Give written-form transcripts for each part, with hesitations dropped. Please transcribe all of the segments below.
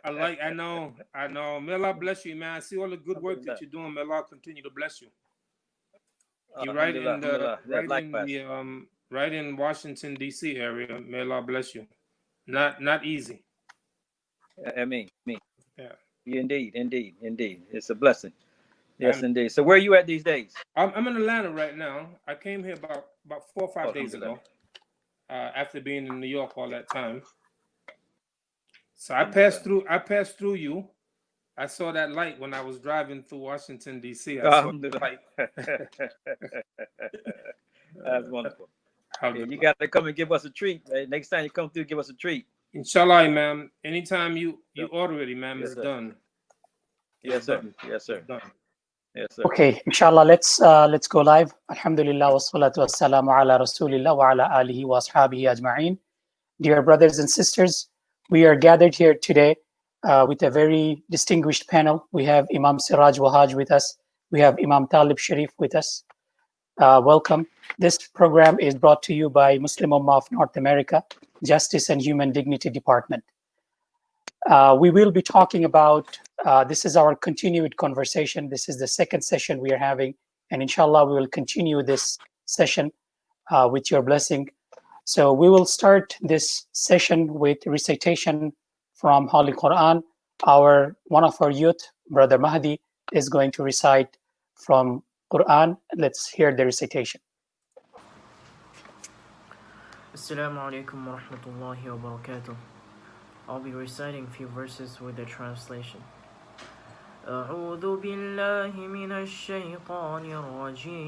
I know. May Allah bless you, man. I see all the good work that you're doing. May Allah continue to bless you. You're Alhamdulillah, alhamdulillah. Likewise. Right in Washington D.C. area. May Allah bless you. Not easy. I mean. Yeah. Indeed. It's a blessing. Yes, indeed. So where are you at these days? I'm in Atlanta right now. I came here about 4 or 5 days ago. After being in New York all that time. So I passed through you. I saw that light when I was driving through Washington D.C. I saw the light. That's wonderful. You got to come and give us a treat. Next time you come through, give us a treat. Inshallah, Imam. Anytime you order it, Imam, it's done. Yes, sir. Yes, sir. Yes, sir. Okay, inshallah, let's go live. Alhamdulillah, wassalatu wassalamu ala rasulillah wa ala alihi wa ashabihi ajma'in. Dear brothers and sisters, we are gathered here today with a very distinguished panel. We have Imam Siraj Wahhaj with us. We have Imam Talib Sharif with us. Welcome. This program is brought to you by Muslim Ummah of North America, Justice and Human Dignity Department. We will be talking about, this is our continued conversation. This is the second session we are having, and inshallah, we will continue this session with your blessing. So we will start this session with recitation from Holy Quran. One of our youth, Brother Mahdi, is going to recite from Quran. Let's hear the recitation. Assalamu alaikum wa rahmatullahi wa barakatuh. I'll be reciting a few verses with the translation. أعوذ بالله من الشيطان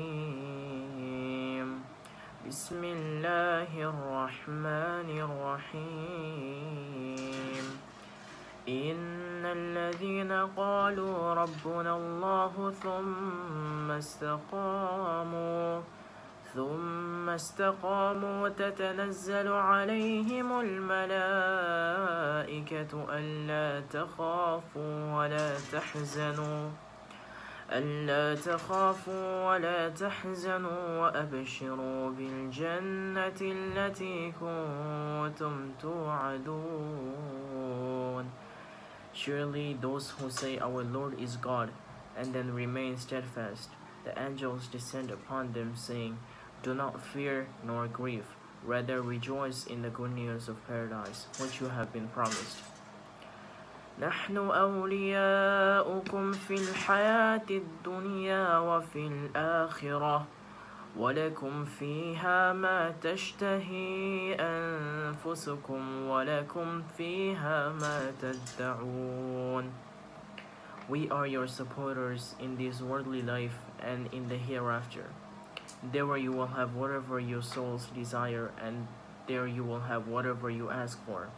الرجيم بسم الله الرحمن الرحيم إن الذين قالوا ربنا الله ثم استقاموا تتنزل عليهم الملائكة ألا تخافوا ولا تحزنوا وأبشروا بالجنة التي كنتم توعدون. Surely those who say our Lord is God and then remain steadfast, the angels descend upon them saying, do not fear nor grieve, rather rejoice in the good news of paradise, which you have been promised. نحن أولياؤكم في الحياة الدنيا وفي الآخرة ولكم فيها ما تشتهي أنفسكم ولكم فيها ما تدعون. We are your supporters in this worldly life and in the hereafter. There you will have whatever your souls desire, and there you will have whatever you ask for.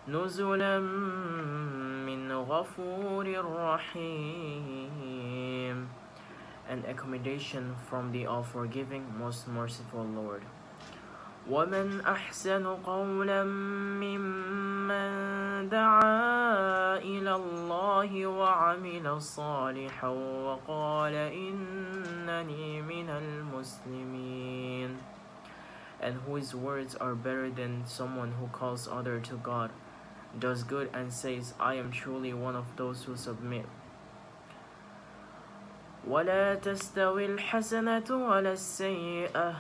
نزلا من غفور رحيم. An accommodation from the all-forgiving, most merciful Lord. ومن أحسن قولا ممن دعا إلى الله وعمل صالحا وقال إنني من المسلمين. And whose words are better than someone who calls other to God, does good and says, I am truly one of those who submit. ولا تستوي الحسنة ولا السيئة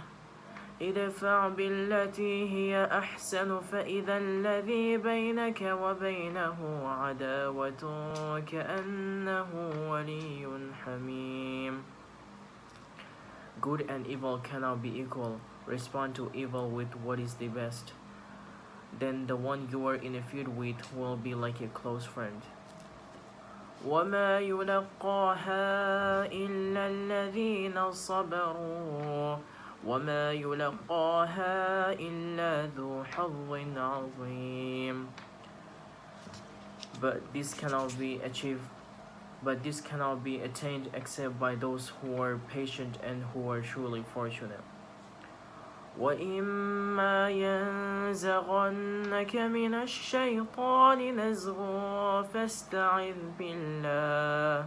ادفع بالتي هي أحسن فإذا الذي بينك وبينه عداوة كأنه ولي حميم. Good and evil cannot be equal. Respond to evil with what is the best. Then the one you are in a feud with will be like a close friend. وما يلقاها إلا الذين صبروا وما يلقاها إلا ذو حظ عظيم. But this cannot be attained except by those who are patient and who are truly fortunate. وَإِمَّا يَنزَغَنَّكَ مِنَ الشَّيْطَانِ نَزْغٌ فَاسْتَعِذْ بِاللَّهِ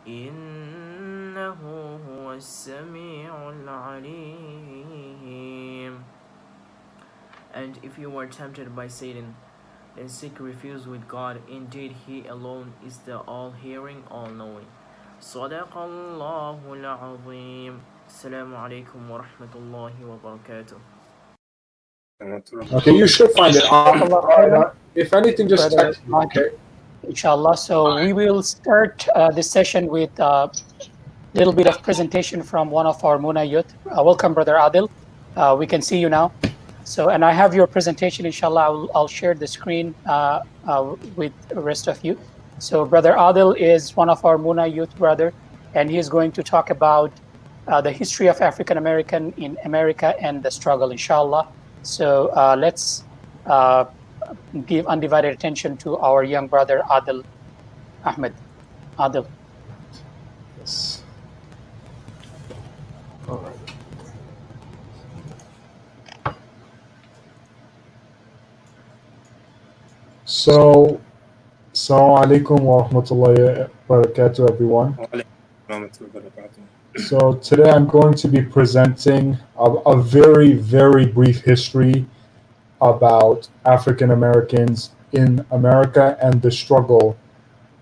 إِنَّهُ هُوَ السَّمِيعُ الْعَلِيمُ. And if you are tempted by Satan, and seek refuge with God. Indeed, He alone is the all-hearing, all-knowing. صدق الله العظيم. السلام عليكم ورحمة الله وبركاته. Okay, you should find it. If anything, just Brother text me, okay? Inshallah. So we will start this session with a little bit of presentation from one of our Muna youth. Welcome, Brother Adil. We can see you now. So, and I have your presentation, inshallah. I'll share the screen with the rest of you. So Brother Adil is one of our Muna youth brother, and he's going to talk about the history of African American in America and the struggle, inshallah. So let's give undivided attention to our young brother Adil Ahmed. Adil. Yes. All right. So, Assalamu alaikum wa rahmatullahi wa barakatuh, everyone. So today I'm going to be presenting a very, very brief history about African Americans in America and the struggle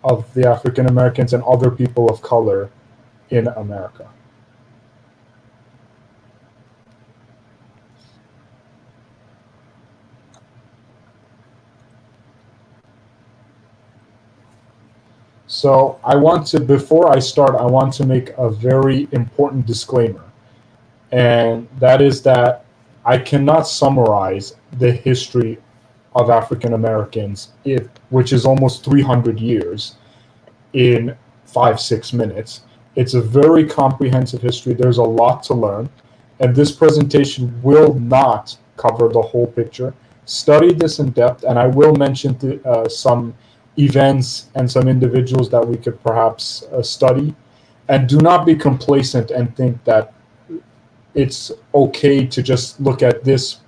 of the African Americans and other people of color in America. So before I start, I want to make a very important disclaimer. And that is that I cannot summarize the history of African Americans, which is almost 300 years, in 5-6 minutes. It's a very comprehensive history. There's a lot to learn. And this presentation will not cover the whole picture. Study this in depth, and I will mention some events and some individuals that we could perhaps study. And do not be complacent and think that it's okay to just look at this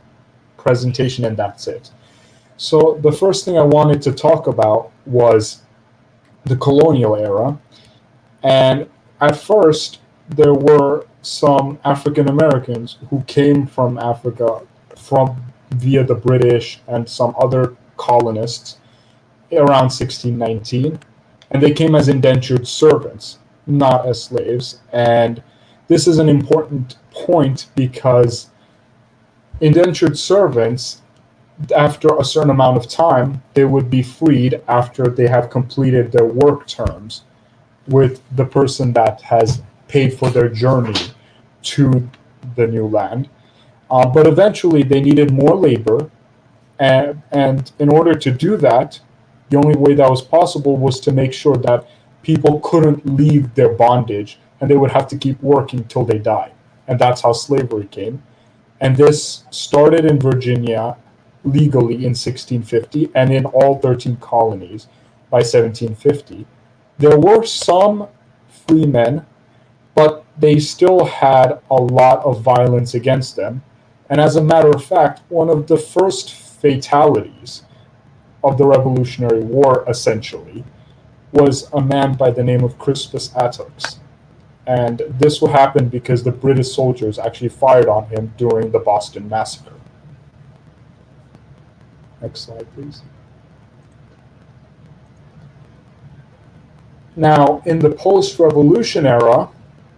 presentation and that's it. So the first thing I wanted to talk about was the colonial era. And at first, there were some African Americans who came from Africa via the British and some other colonists around 1619, and they came as indentured servants, not as slaves. And this is an important point because indentured servants, after a certain amount of time, they would be freed after they have completed their work terms with the person that has paid for their journey to the new land. But eventually they needed more labor, and in order to do that, the only way that was possible was to make sure that people couldn't leave their bondage and they would have to keep working till they died. And that's how slavery came. And this started in Virginia legally in 1650 and in all 13 colonies by 1750. There were some free men, but they still had a lot of violence against them. And as a matter of fact, one of the first fatalities of the Revolutionary War, essentially, was a man by the name of Crispus Attucks. And this will happen because the British soldiers actually fired on him during the Boston Massacre. Next slide, please. Now, in the post-revolution era,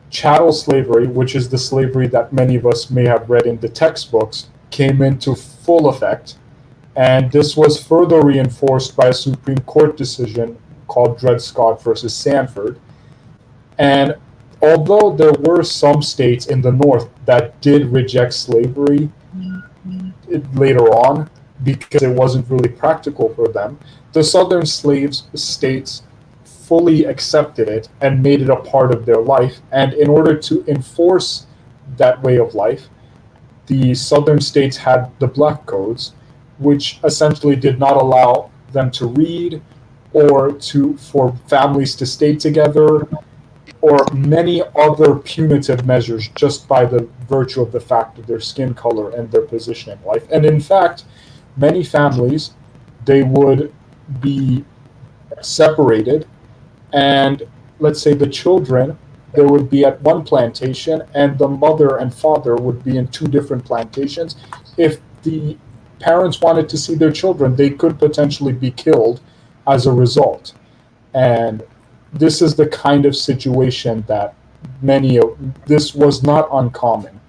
chattel slavery, which is the slavery that many of us may have read in the textbooks, came into full effect. And this was further reinforced by a Supreme Court decision called Dred Scott versus Sanford. And although there were some states in the North that did reject slavery later on because it wasn't really practical for them, the Southern states fully accepted it and made it a part of their life. And in order to enforce that way of life, the Southern states had the Black Codes, which essentially did not allow them to read or for families to stay together, or many other punitive measures just by the virtue of the fact of their skin color and their position in life. And in fact, many families, they would be separated, and let's say the children, they would be at one plantation and the mother and father would be in two different plantations. If the parents wanted to see their children, they could potentially be killed as a result. And this is the kind of situation that this was not uncommon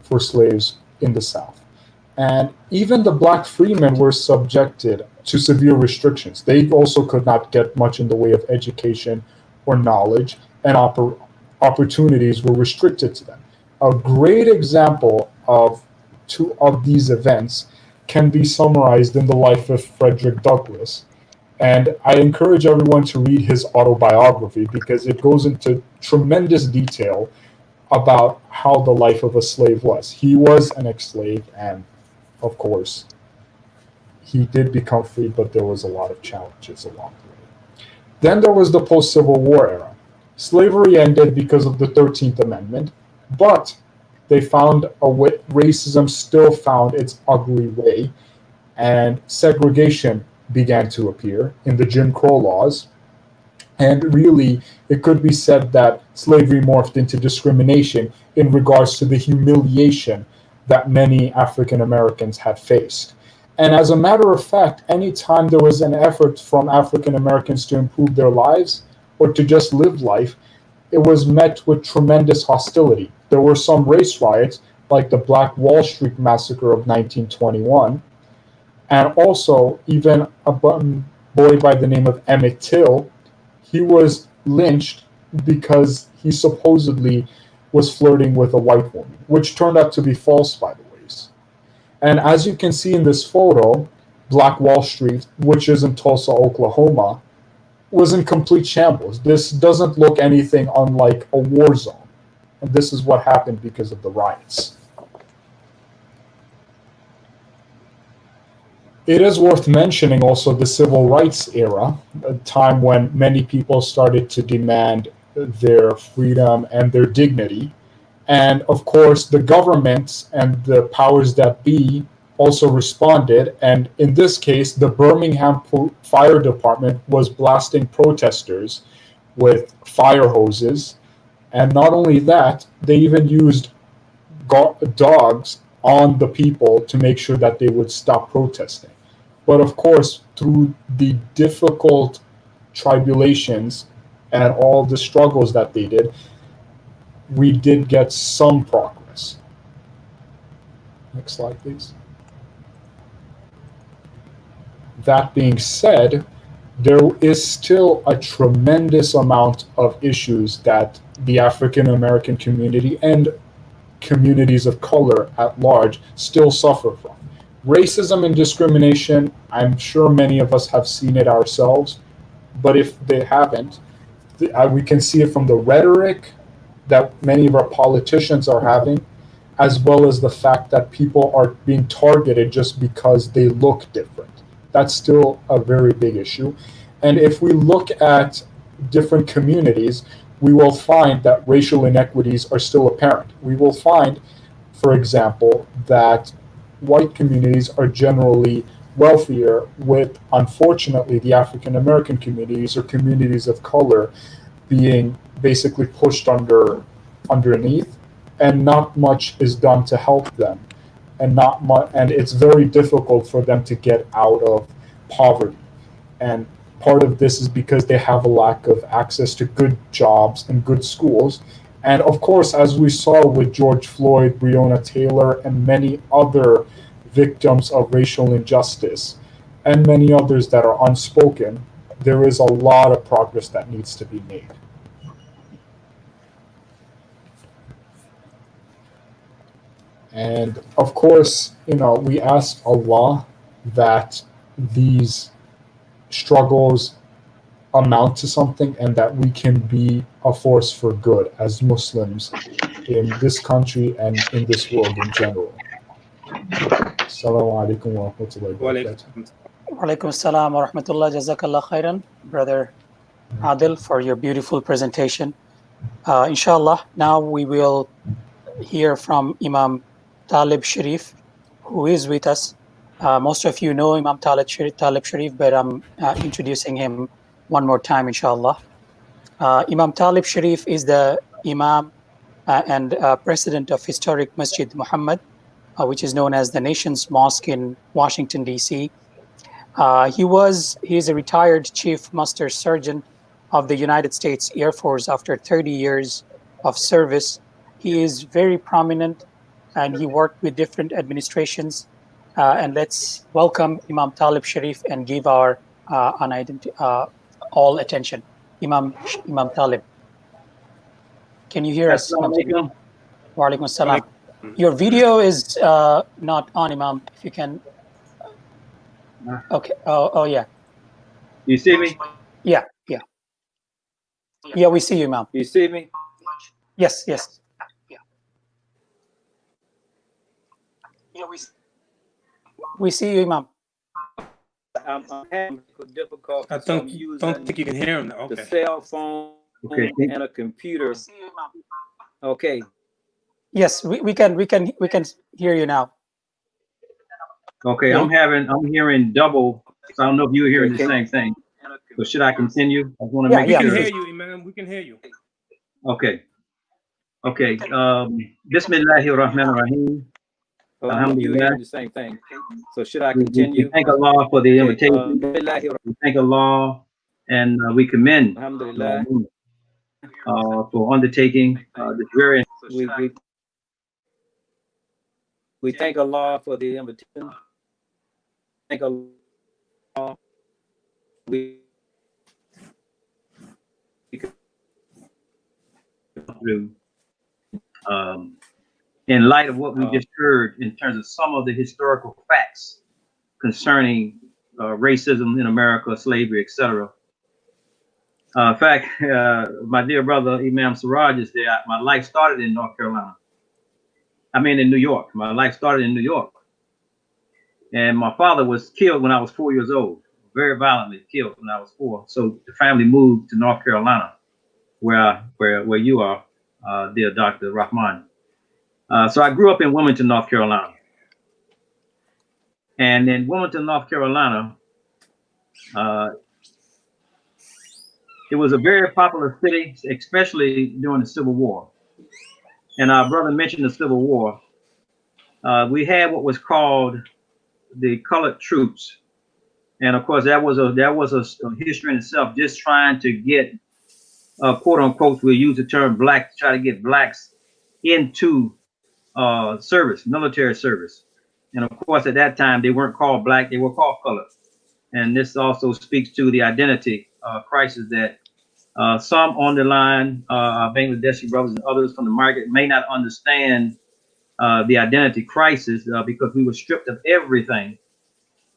for slaves in the South. And even the black freemen were subjected to severe restrictions. They also could not get much in the way of education or knowledge, and opportunities were restricted to them. A great example of two of these events can be summarized in the life of Frederick Douglass. And I encourage everyone to read his autobiography because it goes into tremendous detail about how the life of a slave was. He was an ex-slave, and of course, he did become free, but there was a lot of challenges along the way. Then there was the post-Civil War era. Slavery ended because of the 13th Amendment, but they found a way, racism still found its ugly way, and segregation began to appear in the Jim Crow laws. And really, it could be said that slavery morphed into discrimination in regards to the humiliation that many African Americans had faced. And as a matter of fact, anytime there was an effort from African Americans to improve their lives or to just live life, it was met with tremendous hostility. There were some race riots, like the Black Wall Street Massacre of 1921, and also even a boy by the name of Emmett Till. He was lynched because he supposedly was flirting with a white woman, which turned out to be false, by the way. And as you can see in this photo, Black Wall Street, which is in Tulsa, Oklahoma, was in complete shambles. This doesn't look anything unlike a war zone. And this is what happened because of the riots. It is worth mentioning also the civil rights era, a time when many people started to demand their freedom and their dignity. And of course, the governments and the powers that be also responded. And in this case, the Birmingham Fire Department was blasting protesters with fire hoses. And not only that, they even used dogs on the people to make sure that they would stop protesting. But of course, through the difficult tribulations and all the struggles that they did, we did get some progress. Next slide, please. That being said, there is still a tremendous amount of issues that the African American community and communities of color at large still suffer from. Racism and discrimination, I'm sure many of us have seen it ourselves, but if they haven't, we can see it from the rhetoric that many of our politicians are having, as well as the fact that people are being targeted just because they look different. That's still a very big issue. And if we look at different communities, we will find that racial inequities are still apparent. We will find, for example, that white communities are generally wealthier, with, unfortunately, the African American communities or communities of color being basically pushed underneath, and not much is done to help them, and it's very difficult for them to get out of poverty. And part of this is because they have a lack of access to good jobs and good schools. And of course, as we saw with George Floyd, Breonna Taylor, and many other victims of racial injustice, and many others that are unspoken, there is a lot of progress that needs to be made. And of course, we ask Allah that these struggles amount to something and that we can be a force for good as Muslims in this country and in this world in general. Assalamu alaikum wa rahmatullahi wa barakatuh. Wa alaikum assalam wa rahmatullah. Jazakallah khairan, Brother Adil, for your beautiful presentation. Inshallah, now we will hear from Imam Talib Sharif, who is with us. Most of you know Imam Talib Sharif, but I'm introducing him one more time, inshallah. Imam Talib Sharif is the Imam and President of Historic Masjid Muhammad, which is known as the Nation's Mosque in Washington, D.C. He is a retired Chief Master Sergeant of the United States Air Force after 30 years of service. He is very prominent and he worked with different administrations. And let's welcome Imam Talib Sharif and give our all attention. Imam Talib. Can you hear us? Imam Talib? Wa alaikum assalam. Your video is not on, Imam. If you can. Okay. Oh yeah. You see me? Yeah. Yeah, we see you, Imam. You see me? Yes. We see you, Imam. I'm having difficulty. I don't think you can hear him. Okay. The cell phone and a computer. Okay. Yes, we can hear you now. Okay, I'm hearing double. So I don't know if you're hearing the same thing. So should I continue? I want to make sure. We can hear you, Imam. We can hear you. Okay. Bismillahir Rahmanir Rahim. Alhamdulillah. The same thing. So should I continue? We thank Allah for the invitation. We thank Allah and we commend Alhamdulillah for undertaking this very. We thank Allah for the invitation. Thank Allah. In light of what we just heard in terms of some of the historical facts concerning racism in America, slavery, etc. In fact, my dear brother Imam Siraj is there. My life started in North Carolina. In New York. My life started in New York. And my father was killed when I was 4 years old, very violently killed when I was 4. So the family moved to North Carolina, where you are, dear Dr. Rahman. So I grew up in Wilmington, North Carolina. And in Wilmington, North Carolina, it was a very popular city, especially during the Civil War. And our brother mentioned the Civil War. We had what was called the colored troops. And of course, that was a history in itself, just trying to get, quote unquote, we'll use the term black, to try to get blacks into service, military service. And of course, at that time, they weren't called black, they were called colored. And this also speaks to the identity crisis that some on the line, Bangladeshi brothers and others from the market may not understand the identity crisis because we were stripped of everything.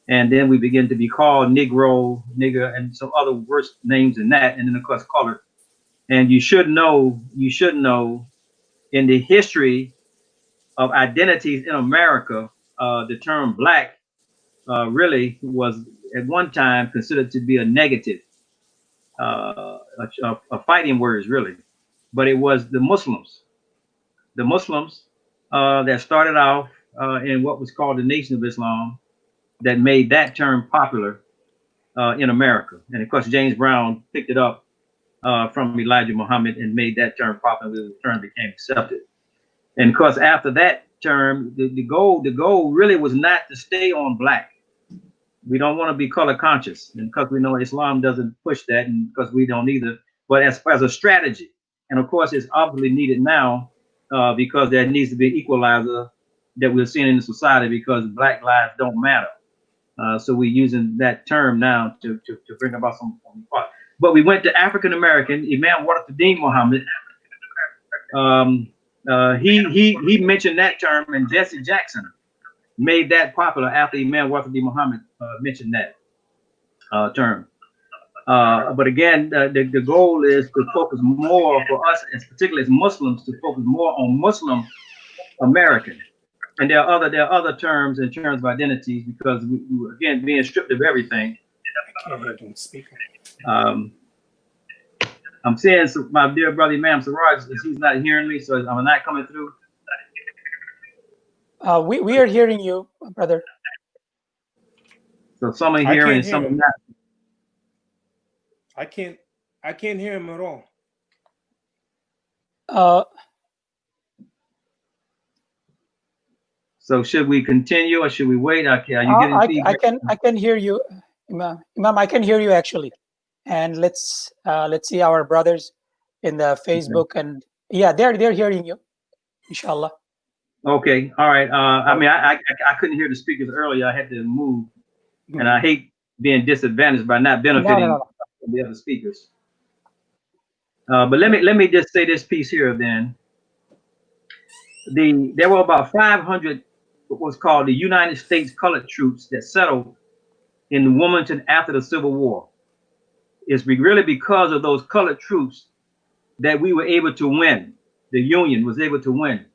And then we begin to be called Negro, nigger, and some other worse names than that. And then of course, colored. And you should know in the history of identities in America, the term black really was at one time considered to be a negative, a fighting words really. But it was the Muslims that started off in what was called the Nation of Islam that made that term popular in America. And of course, James Brown picked it up from Elijah Muhammad and made that term popular. The term became accepted. And of course, after that term, the goal really was not to stay on black. We don't want to be color conscious, and because we know Islam doesn't push that, and because we don't either. But as a strategy, and of course, it's obviously needed now because there needs to be an equalizer that we're seeing in the society because black lives don't matter. So we're using that term now to bring about some. But we went to African American Imam Wahid Muhammad. He mentioned that term, and Jesse Jackson made that popular after Imam Wahid Muhammad mentioned that term. But again, the goal is to focus more for us, particularly as Muslims, to focus more on Muslim American. And there are other terms in terms of identities because we again being stripped of everything. I'm saying my dear brother Imam Siraj, he's not hearing me, so I'm not coming through. We are hearing you, brother. So some are hearing, some are not. I can't hear him at all. So should we continue or should we wait? Okay, are you getting feedback? I can hear you, Imam. I can hear you actually. And let's see our brothers in the Facebook, and yeah, they're hearing you, inshallah. Okay, all right. I mean, I couldn't hear the speakers earlier. I had to move, and I hate being disadvantaged by not benefiting from the other speakers. But let me just say this piece here. Then there were about 500 what was called the United States colored troops that settled in Wilmington after the Civil War. It's really because of those colored troops that we were able to win. The Union was able to win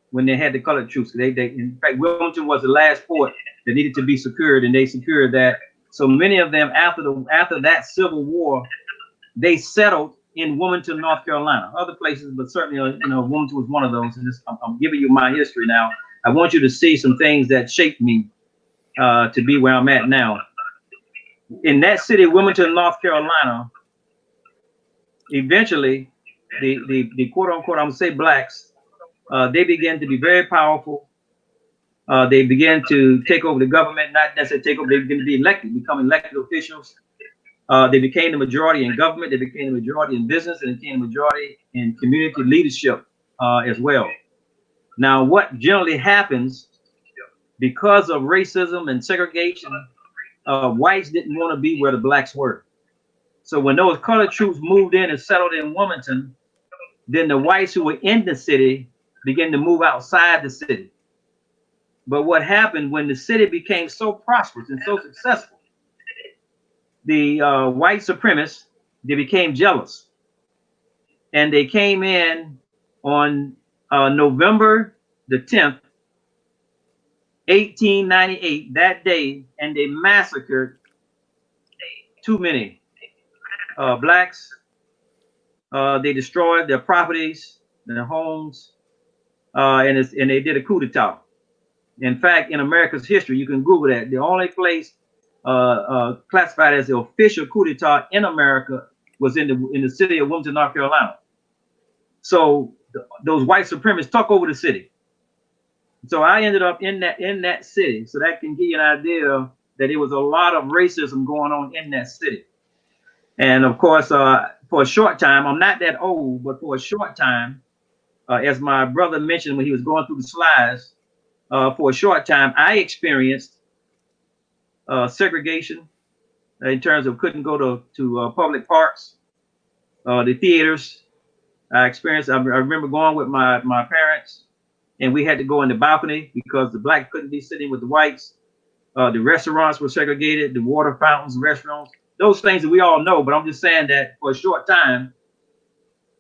when they had the colored troops. They in fact, Wilmington was the last fort that needed to be secured, and they secured that. So many of them after that Civil War, they settled in Wilmington, North Carolina. Other places, but certainly, Wilmington was one of those. And I'm giving you my history now. I want you to see some things that shaped me to be where I'm at now. In that city, Wilmington, North Carolina, eventually, the quote unquote, I'm gonna say blacks, they began to be very powerful. They began to take over the government, not necessarily take over, they began to be elected, become elected officials. They became the majority in government, they became the majority in business, and they became the majority in community leadership as well. Now, what generally happens because of racism and segregation, whites didn't want to be where the blacks were. So when those colored troops moved in and settled in Wilmington, then the whites who were in the city began to move outside the city. But what happened when the city became so prosperous and so successful, the white supremacists, they became jealous. And they came in on November the 10th, 1898, that day, and they massacred too many blacks. They destroyed their properties, their homes, and they did a coup d'etat. In fact, in America's history, you can Google that. The only place classified as the official coup d'etat in America was in the city of Wilmington, North Carolina. So those white supremacists took over the city. So I ended up in that city. So that can give you an idea that there was a lot of racism going on in that city. And of course, for a short time, I'm not that old, but for a short time, as my brother mentioned when he was going through the slides, for a short time, I experienced segregation in terms of couldn't go to public parks, the theaters. I remember going with my parents, and we had to go in the balcony because the blacks couldn't be sitting with the whites. The restaurants were segregated, the water fountains, restaurants, those things that we all know. But I'm just saying that for a short time,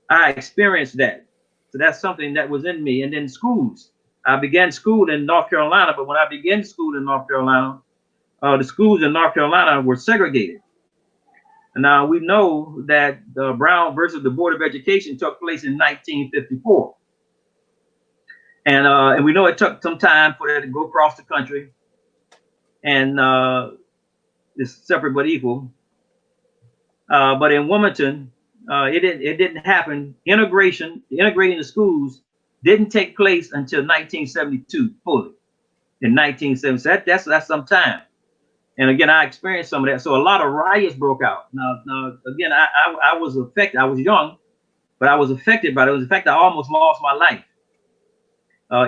I experienced that. So that's something that was in me. And then schools. I began school in North Carolina, but when I began school in North Carolina, the schools in North Carolina were segregated. And now we know that the Brown versus the Board of Education took place in 1954. And we know it took some time for that to go across the country. And it's separate but equal. But in Wilmington, it didn't happen. Integrating the schools didn't take place until 1972 fully. In 1970, that's some time. And again, I experienced some of that. So a lot of riots broke out. Now again, I was affected. I was young, but I was affected by it. In fact, I almost lost my life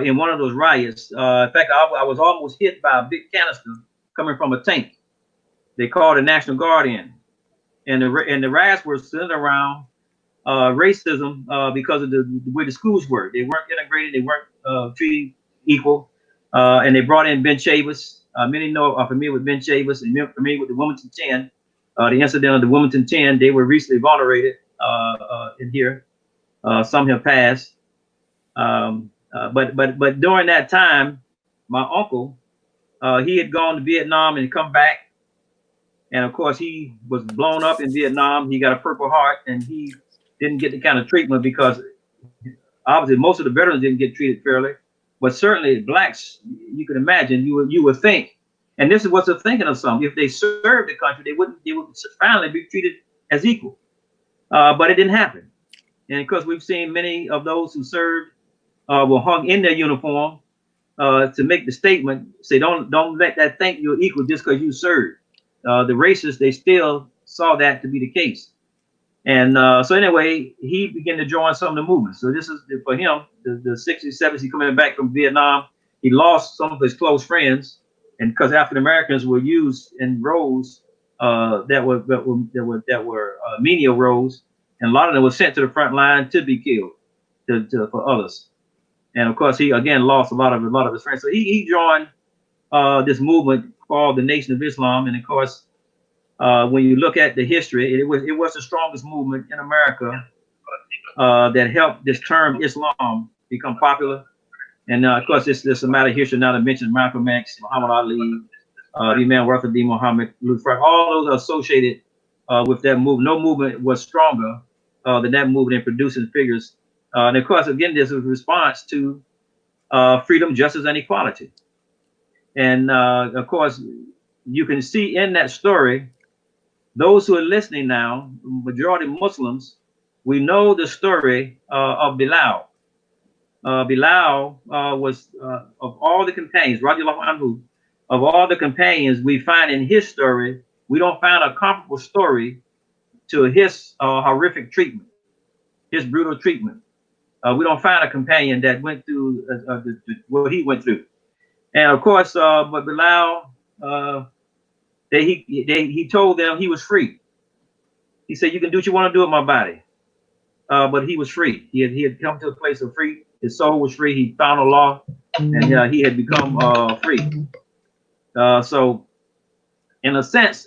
in one of those riots. In fact, I was almost hit by a big canister coming from a tank. They called the National Guard in, and the riots were centered around racism because of the way the schools were. They weren't integrated. They weren't treated equal. And they brought in Ben Chavis. Many are familiar with Ben Chavis and familiar with the Wilmington 10. The incident of the Wilmington 10, they were recently vulnerated in here. Some have passed. But during that time, my uncle, he had gone to Vietnam and come back. And of course, he was blown up in Vietnam. He got a Purple Heart, and he didn't get the kind of treatment because obviously most of the veterans didn't get treated fairly. But certainly blacks, you can imagine, you would think, and this is what's the thinking of some, if they served the country, they would finally be treated as equal. But it didn't happen. And because we've seen many of those who served were hung in their uniform, to make the statement, say don't let that think you're equal just because you serve. The racists, they still saw that to be the case. And so anyway, he began to join some of the movements. So this is for him, the 60s, 70s, he coming back from Vietnam. He lost some of his close friends, and because African Americans were used in roles that were menial roles, and a lot of them were sent to the front line to be killed for others. And of course, he again lost a lot of his friends. So he joined this movement called the Nation of Islam, and of course, when you look at the history, it was the strongest movement in America that helped this term Islam become popular. And of course, it's a matter of history now to mention Malcolm X, Muhammad Ali, Imam Siraj Muhammad, all those are associated with that movement. No movement was stronger than that movement in producing figures. And of course, again, there's a response to freedom, justice, and equality. And of course, you can see in that story, those who are listening now, majority Muslims, we know the story of Bilal. Bilal was of all the companions, radiallahu anhu, of all the companions we find in his story, we don't find a comparable story to his horrific treatment, his brutal treatment. We don't find a companion that went through what he went through. And of course, but Bilal, he told them he was free. He said, "You can do what you want to do with my body." But he was free. He had come to a place of free. His soul was free. He found a law, and he had become free. So, in a sense,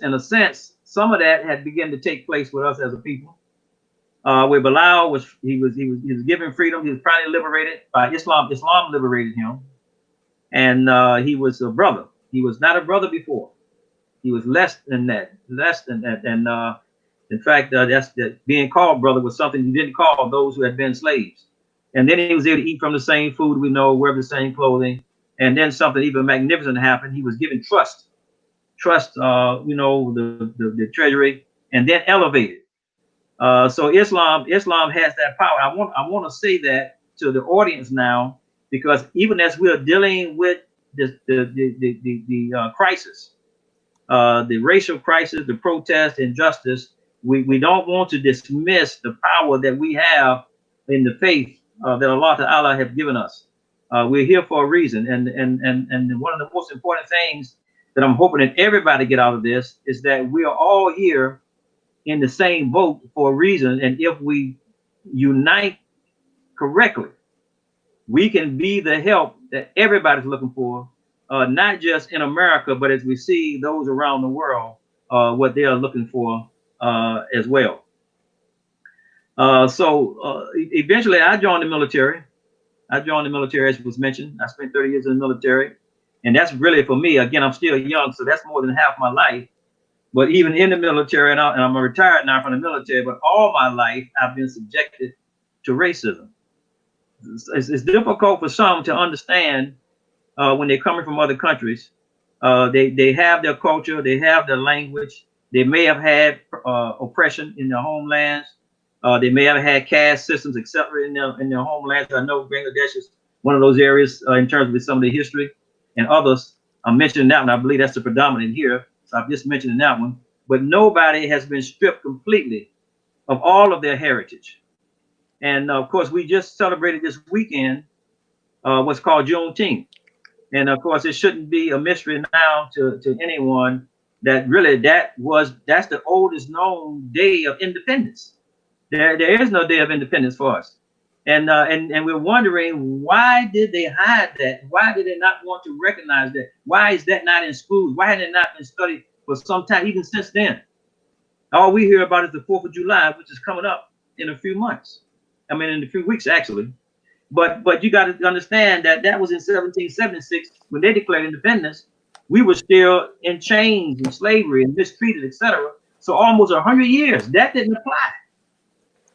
some of that had begun to take place with us as a people. Where Bilal was given freedom. He was finally liberated by Islam. Islam liberated him, and he was a brother. He was not a brother before. He was less than that. And in fact, that being called brother was something you didn't call those who had been slaves. And then he was able to eat from the same food we know, wear the same clothing. And then something even magnificent happened. He was given trust, the treasury, and then elevated. So Islam has that power. I want to say that to the audience now, because even as we are dealing with the crisis, the racial crisis, the protest, injustice, we don't want to dismiss the power that we have in the faith that Allah Ta'ala have given us. We're here for a reason, and one of the most important things that I'm hoping that everybody get out of this is that we are all here in the same boat for a reason, and if we unite correctly, we can be the help that everybody's looking for, not just in America, but as we see those around the world, what they are looking for as well. So eventually I joined the military. As was mentioned. I spent 30 years in the military, and that's really, for me, again, I'm still young, so that's more than half my life. But even in the military, and I'm retired now from the military, but all my life I've been subjected to racism. It's difficult for some to understand when they're coming from other countries. They have their culture, they have their language, they may have had oppression in their homelands, they may have had caste systems, etc. in their homelands. I know Bangladesh is one of those areas in terms of some of the history, and others. I'm mentioning that one. I believe that's the predominant here. So I'm just mentioning that one. But nobody has been stripped completely of all of their heritage. And of course, we just celebrated this weekend what's called Juneteenth. And of course, it shouldn't be a mystery now to anyone that really that's the oldest known day of independence. There is no day of independence for us. And we're wondering, why did they hide that? Why did they not want to recognize that? Why is that not in schools? Why had it not been studied for some time, even since then? All we hear about is the 4th of July, which is coming up in a few months. I mean, in a few weeks, actually. But you got to understand that was in 1776 when they declared independence. We were still in chains and slavery and mistreated, etc. So almost 100 years, that didn't apply.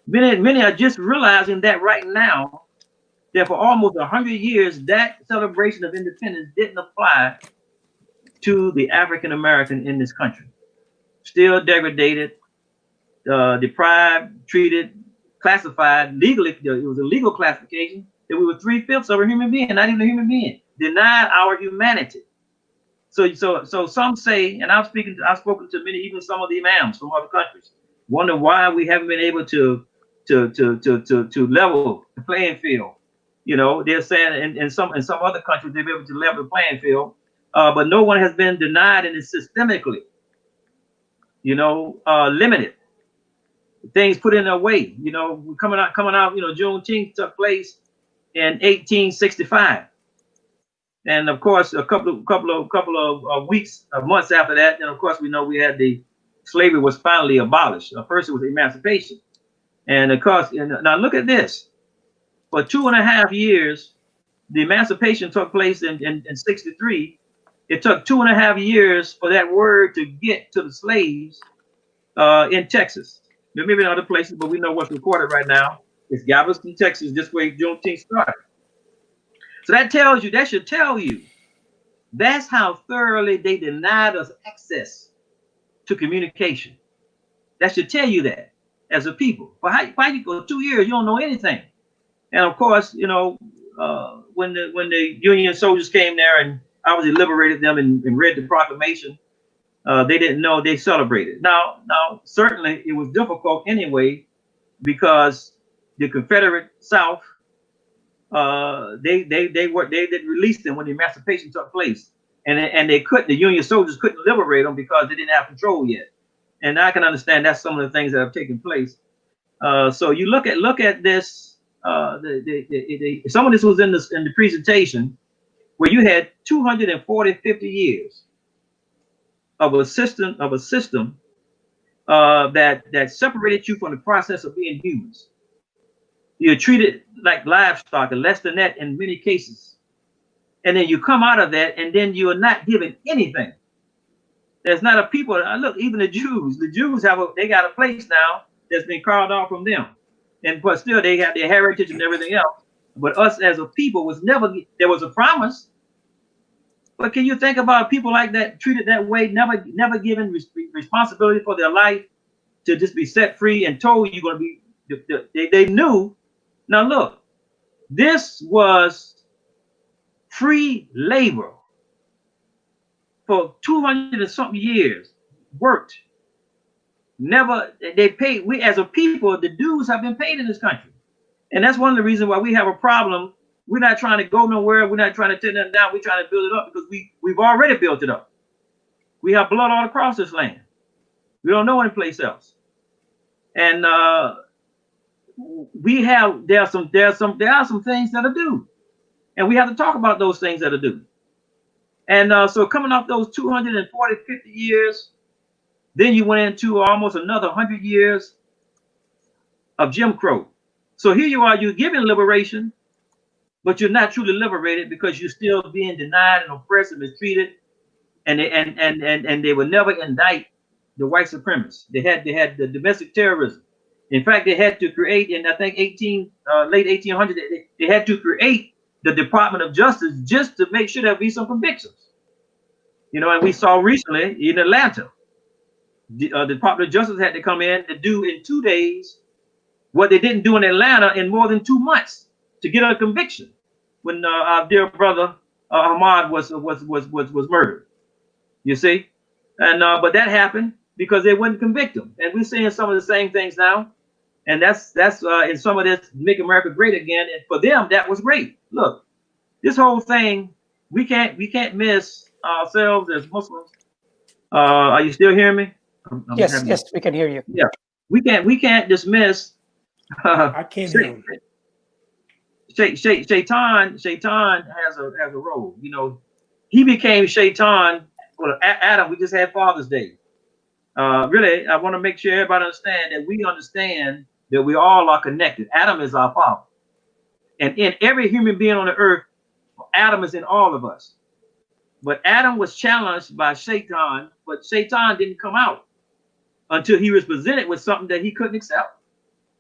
Many are just realizing that right now, that for almost 100 years, that celebration of independence didn't apply to the African American in this country. Still degraded, deprived, treated, classified legally. It was a legal classification that we were 3/5 of a human being, not even a human being. denied our humanity. So some say, and I've spoken to many, even some of the imams from other countries, wonder why we haven't been able to level the playing field. You know, they're saying in some other countries they've been able to level the playing field, but no one has been denied and it's systemically, you know, limited. Things put in their way. You know, coming out. You know, Juneteenth took place in 1865, and of course, a couple of weeks, months after that, then of course we know we had slavery was finally abolished. First it was emancipation, and of course, now look at this. For 2.5 years, the emancipation took place in 63. It took 2.5 years for that word to get to the slaves in Texas. Maybe in other places, but we know what's recorded right now. It's Galveston, Texas, this way Juneteenth started. So that should tell you, that's how thoroughly they denied us access to communication. That should tell you that as a people. But how you go 2 years, you don't know anything. And of course, you know, when the Union soldiers came there and obviously liberated them and read the proclamation, they didn't know, they celebrated. Now, certainly it was difficult anyway, because the Confederate South, they didn't release them when the emancipation took place, and the Union soldiers couldn't liberate them because they didn't have control yet. And I can understand that's some of the things that have taken place. So you look at this. Some of this was in the presentation, where you had 50 years of a system that separated you from the process of being humans. You're treated like livestock, and less than that in many cases. And then you come out of that, and then you are not given anything. There's not a people. Look, even the Jews they got a place now that's been carved off from them, but still they got their heritage and everything else. But us as a people was never. There was a promise. But can you think about people like that, treated that way, never given responsibility for their life, to just be set free and told you're going to be, they knew. Now look, this was free labor for 200 and something years, worked. Never, they paid, we as a people, the dues have been paid in this country. And that's one of the reasons why we have a problem. We're not trying to go nowhere. We're not trying to tear nothing down. We're trying to build it up, because we've already built it up. We have blood all across this land. We don't know any place else. And there are some things that are due, and we have to talk about those things that are due. And so coming off those 50 years, then you went into almost another 100 years of Jim Crow. So here you are, you're given liberation, but you're not truly liberated, because you're still being denied and oppressed and mistreated. And they would never indict the white supremacists. They had the domestic terrorism. In fact, they had to create, in I think late 1800s, they had to create the Department of Justice just to make sure there'd be some convictions. You know, and we saw recently in Atlanta, the Department of Justice had to come in to do in 2 days what they didn't do in Atlanta in more than 2 months, to get a conviction when our dear brother Ahmad was murdered. You see, and but that happened because they wouldn't convict him. And we're seeing some of the same things now, and that's in some of this Make America Great Again. And for them, that was great. Look, this whole thing, we can't miss ourselves as Muslims. Are you still hearing me? Yes, we can hear you. Yeah, we can't dismiss. I can't hear him. Shaitan has a role. You know, he became Shaitan. Well, Adam, we just had Father's Day. Really, I want to make sure everybody understand that we all are connected. Adam is our father, and in every human being on the earth, Adam is in all of us. But Adam was challenged by Shaitan, but Shaitan didn't come out until he was presented with something that he couldn't accept.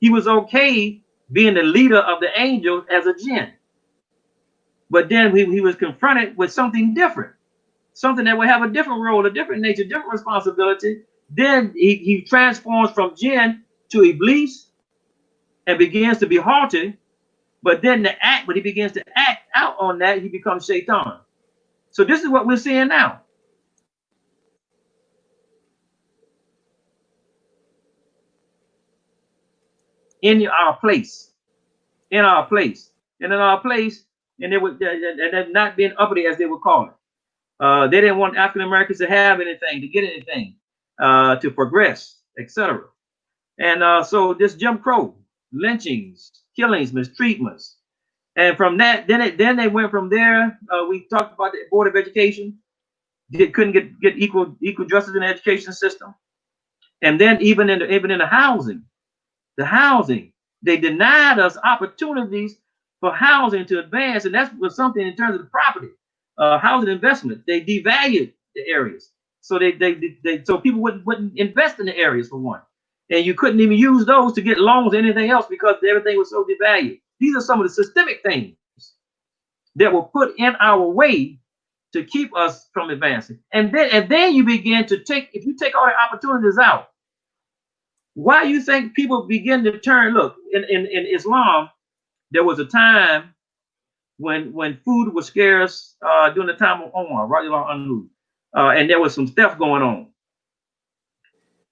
He was okay being the leader of the angels as a jinn, but then he was confronted with something different, something that would have a different role, a different nature, different responsibility. Then he transforms from jinn to Iblis and begins to be haughty But then when he begins to act out on that, he becomes Shaitan. So this is what we're seeing now. In our place, and in our place, and they would and not being uppity as they would call it. They didn't want African Americans to have anything, to get anything, to progress, etc. And so this Jim Crow, lynchings, killings, mistreatments, and from that, then they went from there. We talked about the Board of Education. They couldn't get equal justice in the education system, and then even in the housing. The housing, they denied us opportunities for housing to advance, and that was something in terms of the property, housing investment. They devalued the areas, so so people wouldn't invest in the areas for one, and you couldn't even use those to get loans or anything else because everything was so devalued. These are some of the systemic things that were put in our way to keep us from advancing, and then you begin to if you take all the opportunities out. Why you think people begin to turn? Look, in Islam, there was a time when food was scarce during the time of Omar, radiallahu anhu, and there was some theft going on.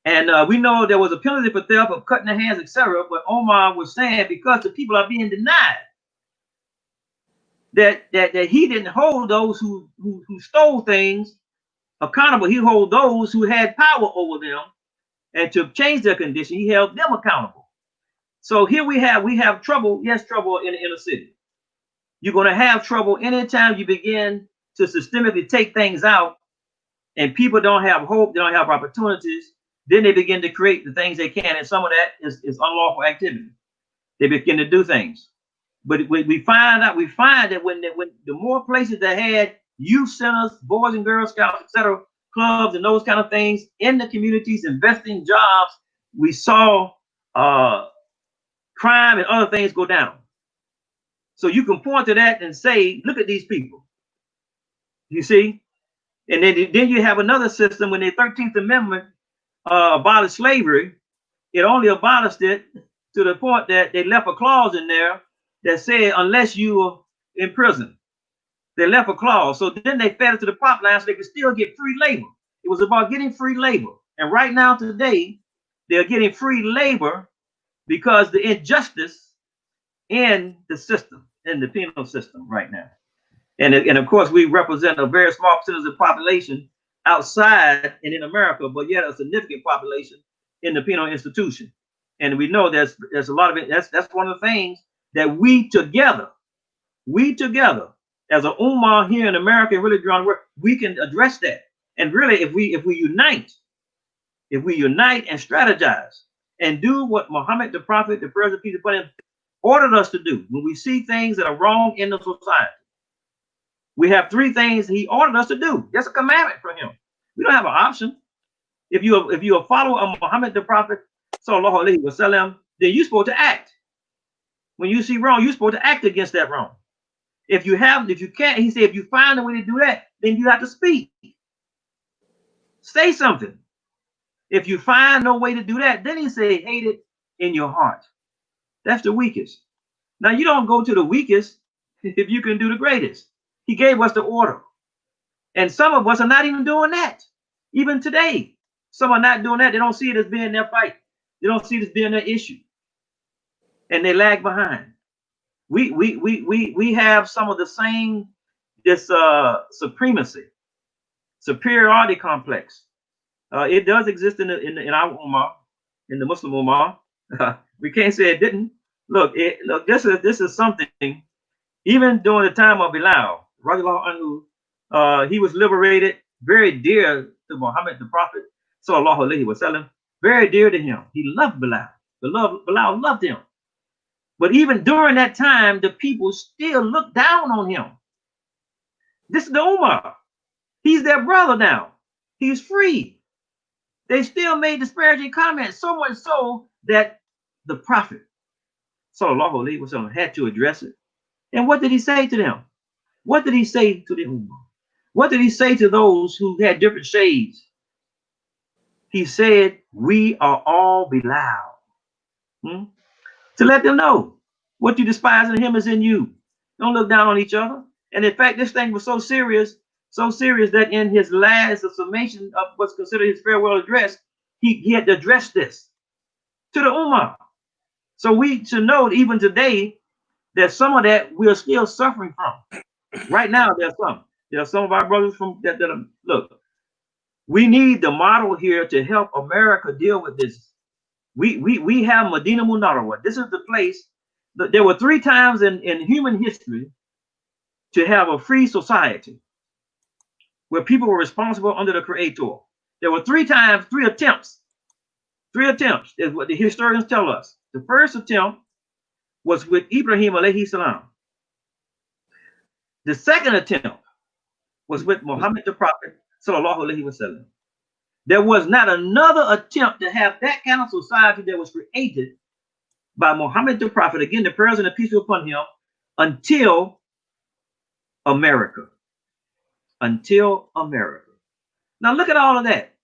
And we know there was a penalty for theft of cutting the hands, etc. But Omar was saying because the people are being denied, that he didn't hold those who stole things accountable. He held those who had power over them. And to change their condition, he held them accountable. So here we have trouble. Yes, trouble in the inner city. You're going to have trouble anytime you begin to systemically take things out, and people don't have hope, they don't have opportunities. Then they begin to create the things they can, and some of that is unlawful activity. They begin to do things. But we find that when the more places that had youth centers, Boys and Girl Scouts, etc., clubs and those kind of things in the communities, investing jobs, we saw crime and other things go down. So you can point to that and say, look at these people. You see? And then you have another system when the 13th Amendment abolished slavery. It only abolished it to the point that they left a clause in there that said unless you were in prison. They left a clause. So then they fed it to the pop line so they could still get free labor. It was about getting free labor. And right now today, they're getting free labor because the injustice in the system, in the penal system right now. And of course, we represent a very small percentage of the population outside and in America, but yet a significant population in the penal institution. And we know there's a lot of it. That's one of the things that we together as an Ummah here in America, really drawn work, we can address that. And really, if we unite and strategize and do what Muhammad, the Prophet, the President, peace upon him, ordered us to do, when we see things that are wrong in the society, we have three things he ordered us to do. That's a commandment from him. We don't have an option. If you're a follower of Muhammad, the Prophet, sallallahu alaihi wasallam, then you're supposed to act. When you see wrong, you're supposed to act against that wrong. If you can't, he said, if you find a way to do that, then you have to speak. Say something. If you find no way to do that, then he said, hate it in your heart. That's the weakest. Now, you don't go to the weakest if you can do the greatest. He gave us the order. And some of us are not even doing that. Even today, some are not doing that. They don't see it as being their fight. They don't see it as being their issue. And they lag behind. We have some of the same, this supremacy, superiority complex. It does exist in our Ummah, in the Muslim Ummah. We can't say it didn't. Look, this is something. Even during the time of Bilal, radiallahu anhu, he was liberated, very dear to Muhammad the Prophet, sallallahu alaihi wasallam, very dear to him. He loved Bilal. Bilal loved him. But even during that time, the people still looked down on him. This is the Ummah. He's their brother now. He's free. They still made disparaging comments, so much so that the Prophet, sallallahu alaihi wasallam, had to address it. And what did he say to them? What did he say to the Ummah? What did he say to those who had different shades? He said, we are all Bilal. To let them know What you despise in him is in you. Don't look down on each other. And in fact, this thing was so serious that in his last summation of what's considered his farewell address, he had to address this to the Ummah. So we should know even today that some of that we are still suffering from. Right now, there are some of our brothers from that are, look, we need the model here to help America deal with this. We have Medina Munawwara. This is the place. There were 3 times in human history to have a free society where people were responsible under the Creator. There were 3 times, 3 attempts. 3 attempts is what the historians tell us. The first attempt was with Ibrahim alayhi salam. The second attempt was with Muhammad the Prophet sallallahu alayhi wasallam. There was not another attempt to have that kind of society that was created by Muhammad the Prophet, again, the prayers and the peace be upon him, until America. Until America. Now look at all of that.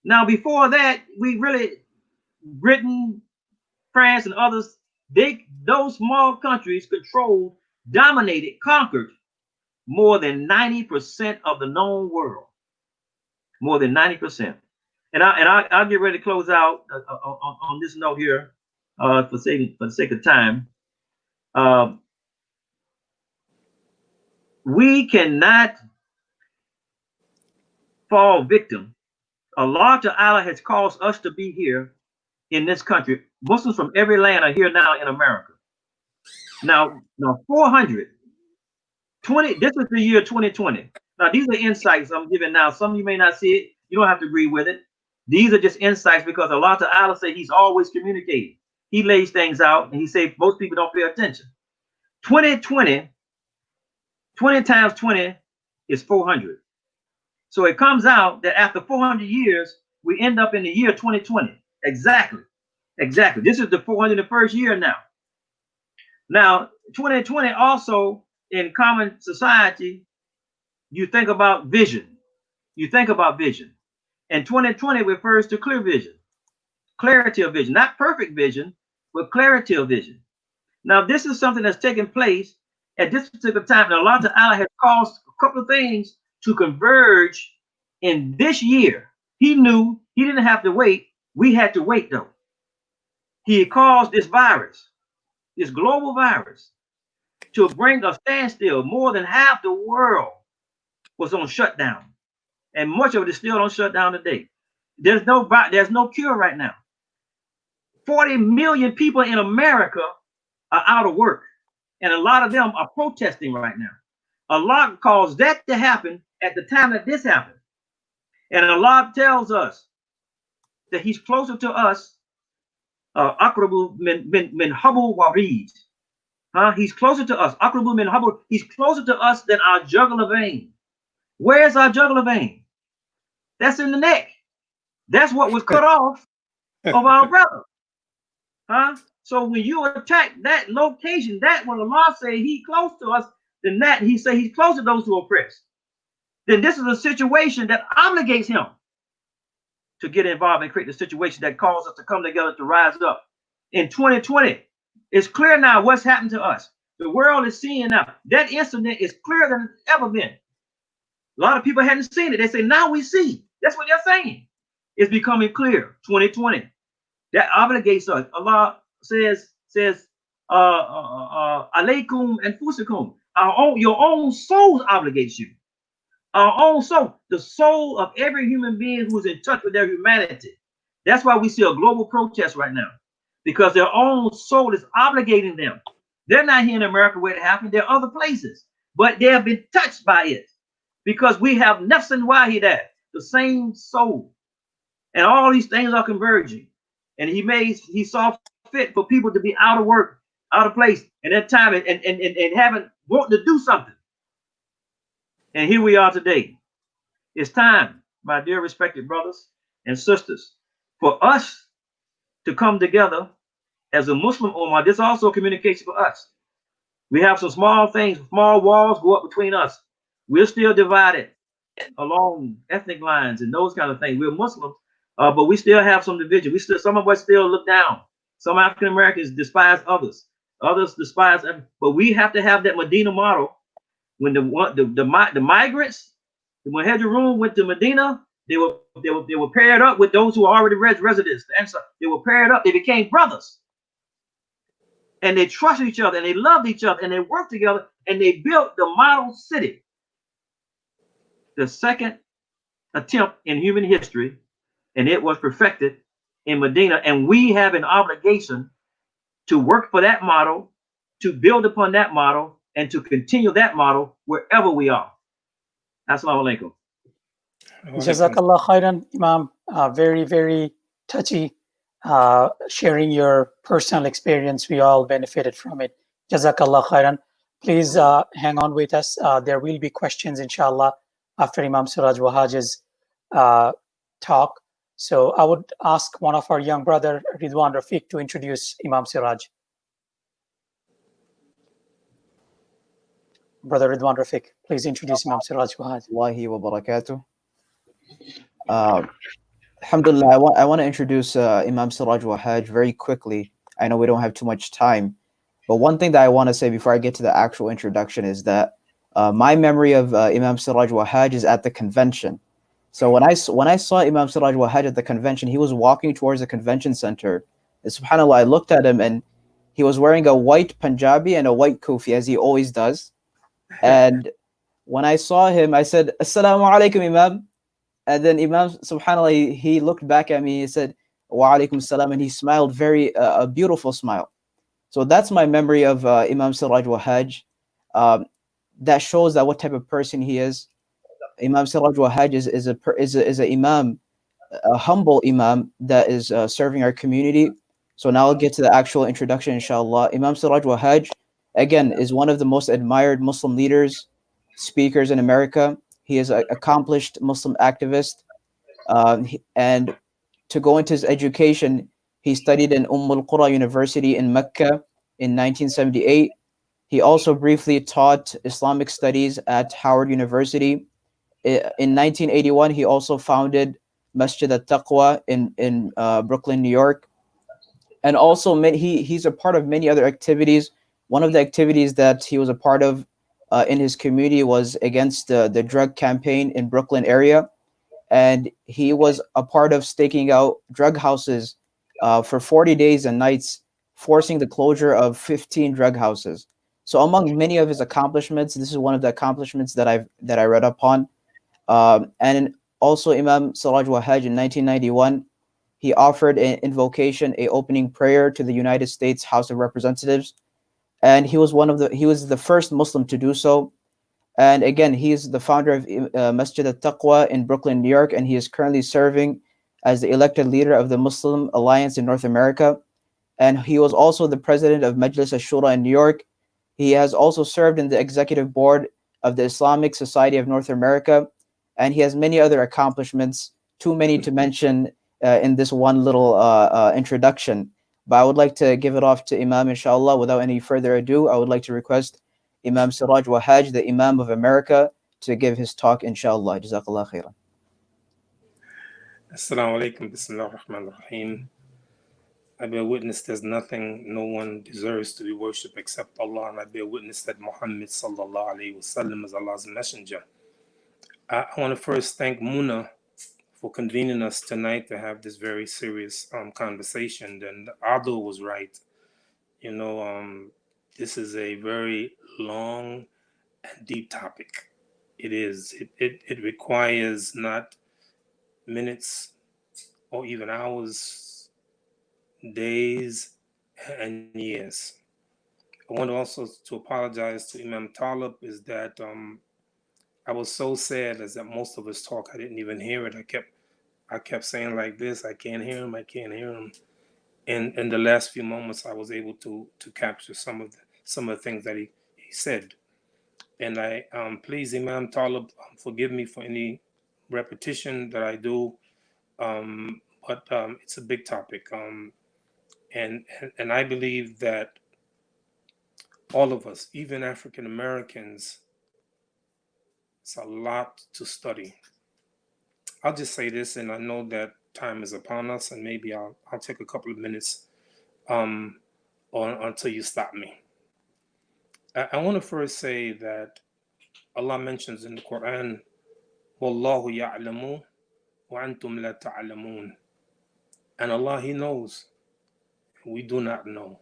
Now before that, we really, Britain, France, and others, those small countries controlled, dominated, conquered more than 90% of the known world. More than 90%. And I'll get ready to close out on this note here for the sake of time. We cannot fall victim. Allah Ta'ala has caused us to be here in this country. Muslims from every land are here now in America. Now 420, this is the year 2020. Now these are insights I'm giving now. Some of you may not see it. You don't have to agree with it. These are just insights because Allah Ta'ala said he's always communicating. He lays things out and he says most people don't pay attention. 2020, 20 times 20 is 400. So it comes out that after 400 years, we end up in the year 2020. Exactly. Exactly. This is the 401st year now. Now, 2020 also in common society, you think about vision. You think about vision. And 2020 refers to clear vision, clarity of vision, not perfect vision, but clarity of vision. Now, this is something that's taking place at this particular time. And Allah Ta'ala has caused a couple of things to converge in this year. He knew he didn't have to wait. We had to wait, though. He caused this virus, this global virus, to bring a standstill. More than half the world was on shutdown. And much of it is still on shutdown today. There's no cure right now. 40 million people in America are out of work. And a lot of them are protesting right now. Allah caused that to happen at the time that this happened. And Allah tells us that he's closer to us. Aqrabu min habul warid. He's closer to us. Aqrabu min habul. He's closer to us than our jugular vein. Where's our jugular vein? That's in the neck. That's what was cut off of our brother. So when you attack that location, that when Allah say he close to us, then that he say he's close to those who are oppressed. Then this is a situation that obligates him to get involved and create the situation that calls us to come together to rise up. In 2020, it's clear now what's happened to us. The world is seeing now. That incident is clearer than it's ever been. A lot of people hadn't seen it. They say, now we see. That's what they're saying. It's becoming clear. 2020. That obligates us. Allah says, alaykum anfusakum. Your own soul obligates you. Our own soul. The soul of every human being who's in touch with their humanity. That's why we see a global protest right now. Because their own soul is obligating them. They're not here in America where it happened. They're other places. But they have been touched by it. Because we have nafsan wahidah, the same soul. And all these things are converging. And he saw fit for people to be out of work, out of place, and that time and haven't wanted to do something. And here we are today. It's time, my dear respected brothers and sisters, for us to come together as a Muslim Ummah. This also communicates for us. We have some small things, small walls go up between us. We're still divided along ethnic lines and those kind of things. We're Muslims, but we still have some division. Some of us still look down. Some African Americans despise others. Others despise them. But we have to have that Medina model. When the migrants, when Hedgeroom went to Medina, they were paired up with those who were already residents. And so they were paired up. They became brothers, and they trusted each other, and they loved each other, and they worked together, and they built the model city, the second attempt in human history, and it was perfected in Medina. And we have an obligation to work for that model, to build upon that model, and to continue that model wherever we are. Assalamu alaikum. Jazakallah khairan, Imam. Very, very touchy, sharing your personal experience. We all benefited from it. Jazakallah khairan. Please hang on with us. There will be questions, inshallah, after Imam Siraj Wahhaj's talk. So I would ask one of our young brother, Ridwan Rafiq, to introduce Imam Siraj. Brother Ridwan Rafiq, please introduce Imam Siraj Wahhaj. Wahi wa barakatuh. Alhamdulillah, I want to introduce Imam Siraj Wahhaj very quickly. I know we don't have too much time, but one thing that I want to say before I get to the actual introduction is that my memory of Imam Siraj Wahhaj is at the convention. So when I saw Imam Siraj Wahhaj at the convention, he was walking towards the convention center. And subhanAllah, I looked at him and he was wearing a white Punjabi and a white kufi, as he always does. And when I saw him, I said, Assalamu alaikum, Imam. And then Imam, subhanAllah, he looked back at me, he said, Wa alaikum salam, and he smiled a beautiful smile. So that's my memory of Imam Siraj Wahhaj. That shows that what type of person he is. Imam Siraj Wahhaj is a imam, a humble imam that is serving our community. So now I'll get to the actual introduction, inshallah. Imam Siraj Wahhaj, again, is one of the most admired Muslim leaders, speakers in America. He is an accomplished Muslim activist. And to go into his education, he studied in al-Qura University in Mecca in 1978. He also briefly taught Islamic studies at Howard University. In 1981, he also founded Masjid al-Taqwa in Brooklyn, New York. And also he's a part of many other activities. One of the activities that he was a part of in his community was against the drug campaign in Brooklyn area. And he was a part of staking out drug houses for 40 days and nights, forcing the closure of 15 drug houses. So among many of his accomplishments, this is one of the accomplishments that I read up on. And also Imam Siraj Wahhaj in 1991, he offered an invocation, a opening prayer to the United States House of Representatives. And he was the first Muslim to do so. And again, he is the founder of Masjid al-Taqwa in Brooklyn, New York, and he is currently serving as the elected leader of the Muslim Alliance in North America. And he was also the president of Majlis al-Shura in New York. He has also served in the executive board of the Islamic Society of North America. And he has many other accomplishments, too many to mention in this one little introduction. But I would like to give it off to Imam, inshallah. Without any further ado, I would like to request Imam Siraj Wahhaj, the Imam of America, to give his talk, inshallah. Jazakallah khairan. Assalamu alaikum. Bismillah ar-Rahman ar-Rahim. I bear witness there's nothing, no one deserves to be worshipped except Allah, and I bear witness that Muhammad sallallahu alaihi wasallam is Allah's messenger. I want to first thank Muna for convening us tonight to have this very serious conversation. And Abdul was right. You know, this is a very long and deep topic. It is. It requires not minutes or even hours, days, and years. I want also to apologize to Imam Talib, is that I was so sad as that most of his talk, I didn't even hear it. I kept saying like this, I can't hear him, I can't hear him. And in the last few moments, I was able to capture some of the things that he said. And I please, Imam Talib, forgive me for any repetition that I do, but it's a big topic. And I believe that all of us, even African Americans, it's a lot to study. I'll just say this, and I know that time is upon us, and maybe I'll take a couple of minutes. or until you stop me. I want to first say that Allah mentions in the Quran, Wallahu ya'lamu wa antum la ta'lamun. And Allah, He knows, we do not know.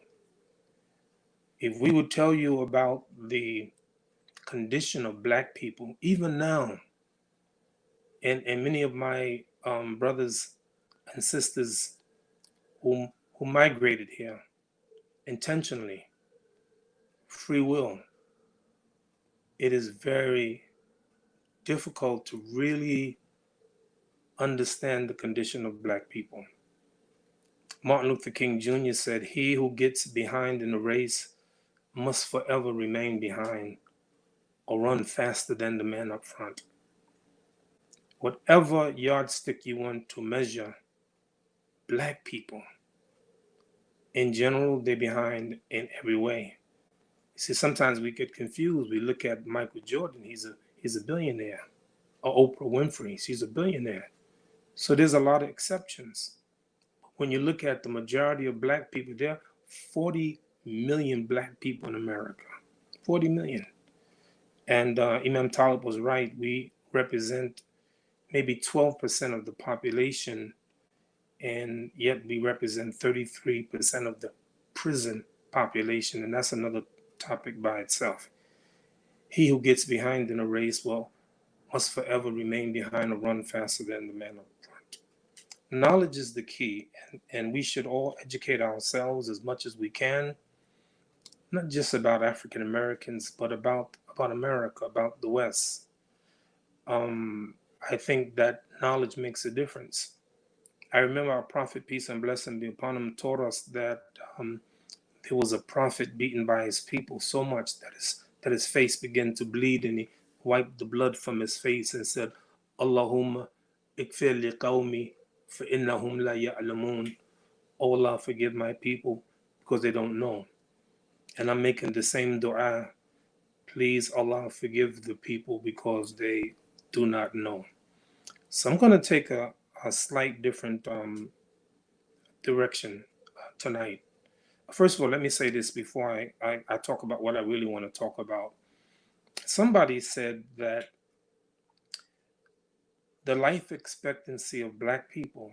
If we would tell you about the condition of black people, even now, and many of my brothers and sisters who migrated here intentionally, free will, it is very difficult to really understand the condition of black people. Martin Luther King Jr. said, "He who gets behind in the race must forever remain behind or run faster than the man up front." Whatever yardstick you want to measure black people, in general, they're behind in every way. You see, sometimes we get confused. We look at Michael Jordan, he's a billionaire. Or Oprah Winfrey, she's a billionaire. So there's a lot of exceptions. When you look at the majority of black people, there are 40 million black people in America. 40 million. And Imam Talib was right. We represent maybe 12% of the population, and yet we represent 33% of the prison population, and that's another topic by itself. He who gets behind in a race must forever remain behind or run faster than the man up front. Knowledge is the key, and we should all educate ourselves as much as we can, not just about African Americans, but about America, about the West. I think that knowledge makes a difference. I remember our prophet, peace and blessing be upon him, taught us that there was a prophet beaten by his people so much that his face began to bleed, and he wiped the blood from his face and said, Allahumma ikfir li qawmi fa innahum la ya'lamun. Oh Allah, forgive my people because they don't know. And I'm making the same dua. Please, Allah, forgive the people because they do not know. So I'm going to take a slight different direction tonight. First of all, let me say this before I talk about what I really want to talk about. Somebody said that the life expectancy of black people,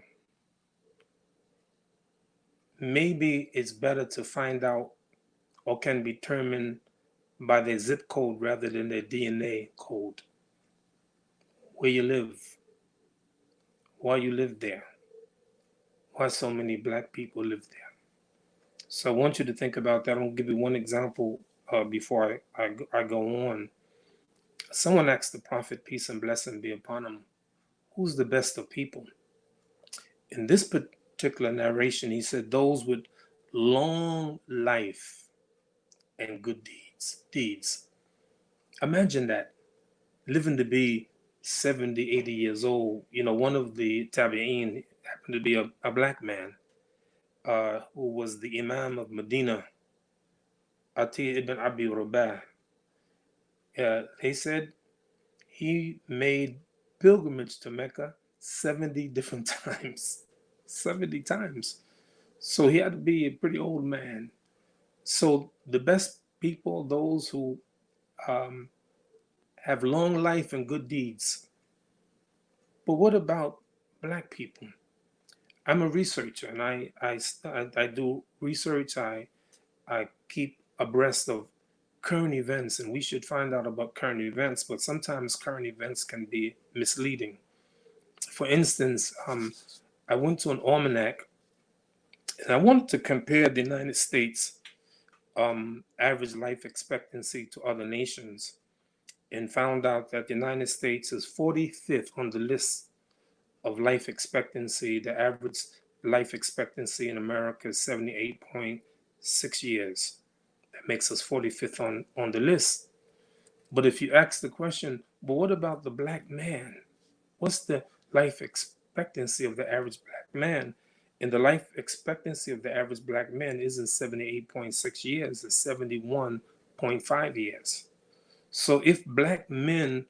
maybe it's better to find out or can be determined by their zip code rather than their DNA code. Where you live, why you live there, why so many black people live there. So I want you to think about that. I'm going to give you one example before I go on. Someone asked the prophet, peace and blessing be upon him, who's the best of people? In this particular narration, he said, those with long life and good deeds. Imagine that, living to be 70, 80 years old. You know, one of the tabi'een happened to be a black man who was the Imam of Medina, Ati ibn Abi Rabah. They said he made pilgrimage to Mecca 70 different times. 70 times. So he had to be a pretty old man. So the best people, those who have long life and good deeds. But what about black people? I'm a researcher, and I do research. I keep abreast of current events, and we should find out about current events, but sometimes current events can be misleading. For instance, I went to an almanac, and I wanted to compare the United States average life expectancy to other nations, and found out that the United States is 45th on the list of life expectancy. The average life expectancy in America is 78.6 years. That makes us 45th on the list. But if you ask the question, well, what about the black man? What's the life expectancy of the average black man? And the life expectancy of the average black man isn't 78.6 years, it's 71.5 years. So if black men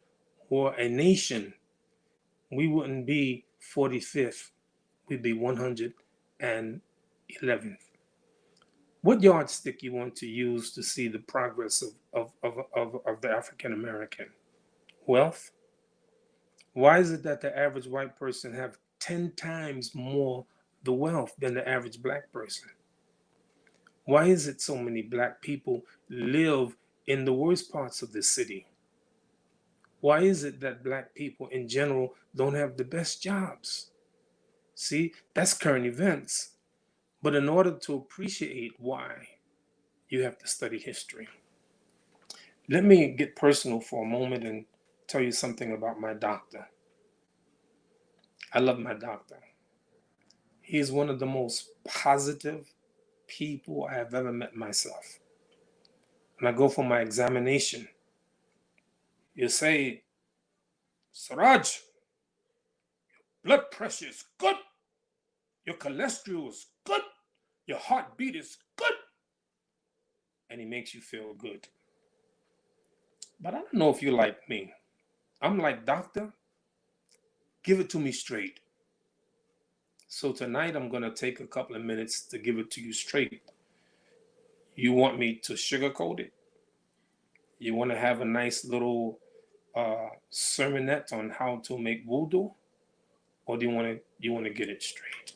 were a nation, we wouldn't be 45th, we'd be 111th. What yardstick you want to use to see the progress of the African American? Wealth? Why is it that the average white person have 10 times more the wealth than the average black person? Why is it so many black people live in the worst parts of the city? Why is it that black people in general don't have the best jobs? See, that's current events. But in order to appreciate why, you have to study history. Let me get personal for a moment and tell you something about my doctor. I love my doctor. He is one of the most positive people I have ever met myself. When I go for my examination, you say, Siraj, blood pressure is good, your cholesterol is good, your heartbeat is good, and he makes you feel good. But I don't know if you're like me. I'm like, doctor, give it to me straight. So tonight I'm going to take a couple of minutes to give it to you straight. You want me to sugarcoat it? You want to have a nice little sermonette on how to make wudu? Or do you want to get it straight?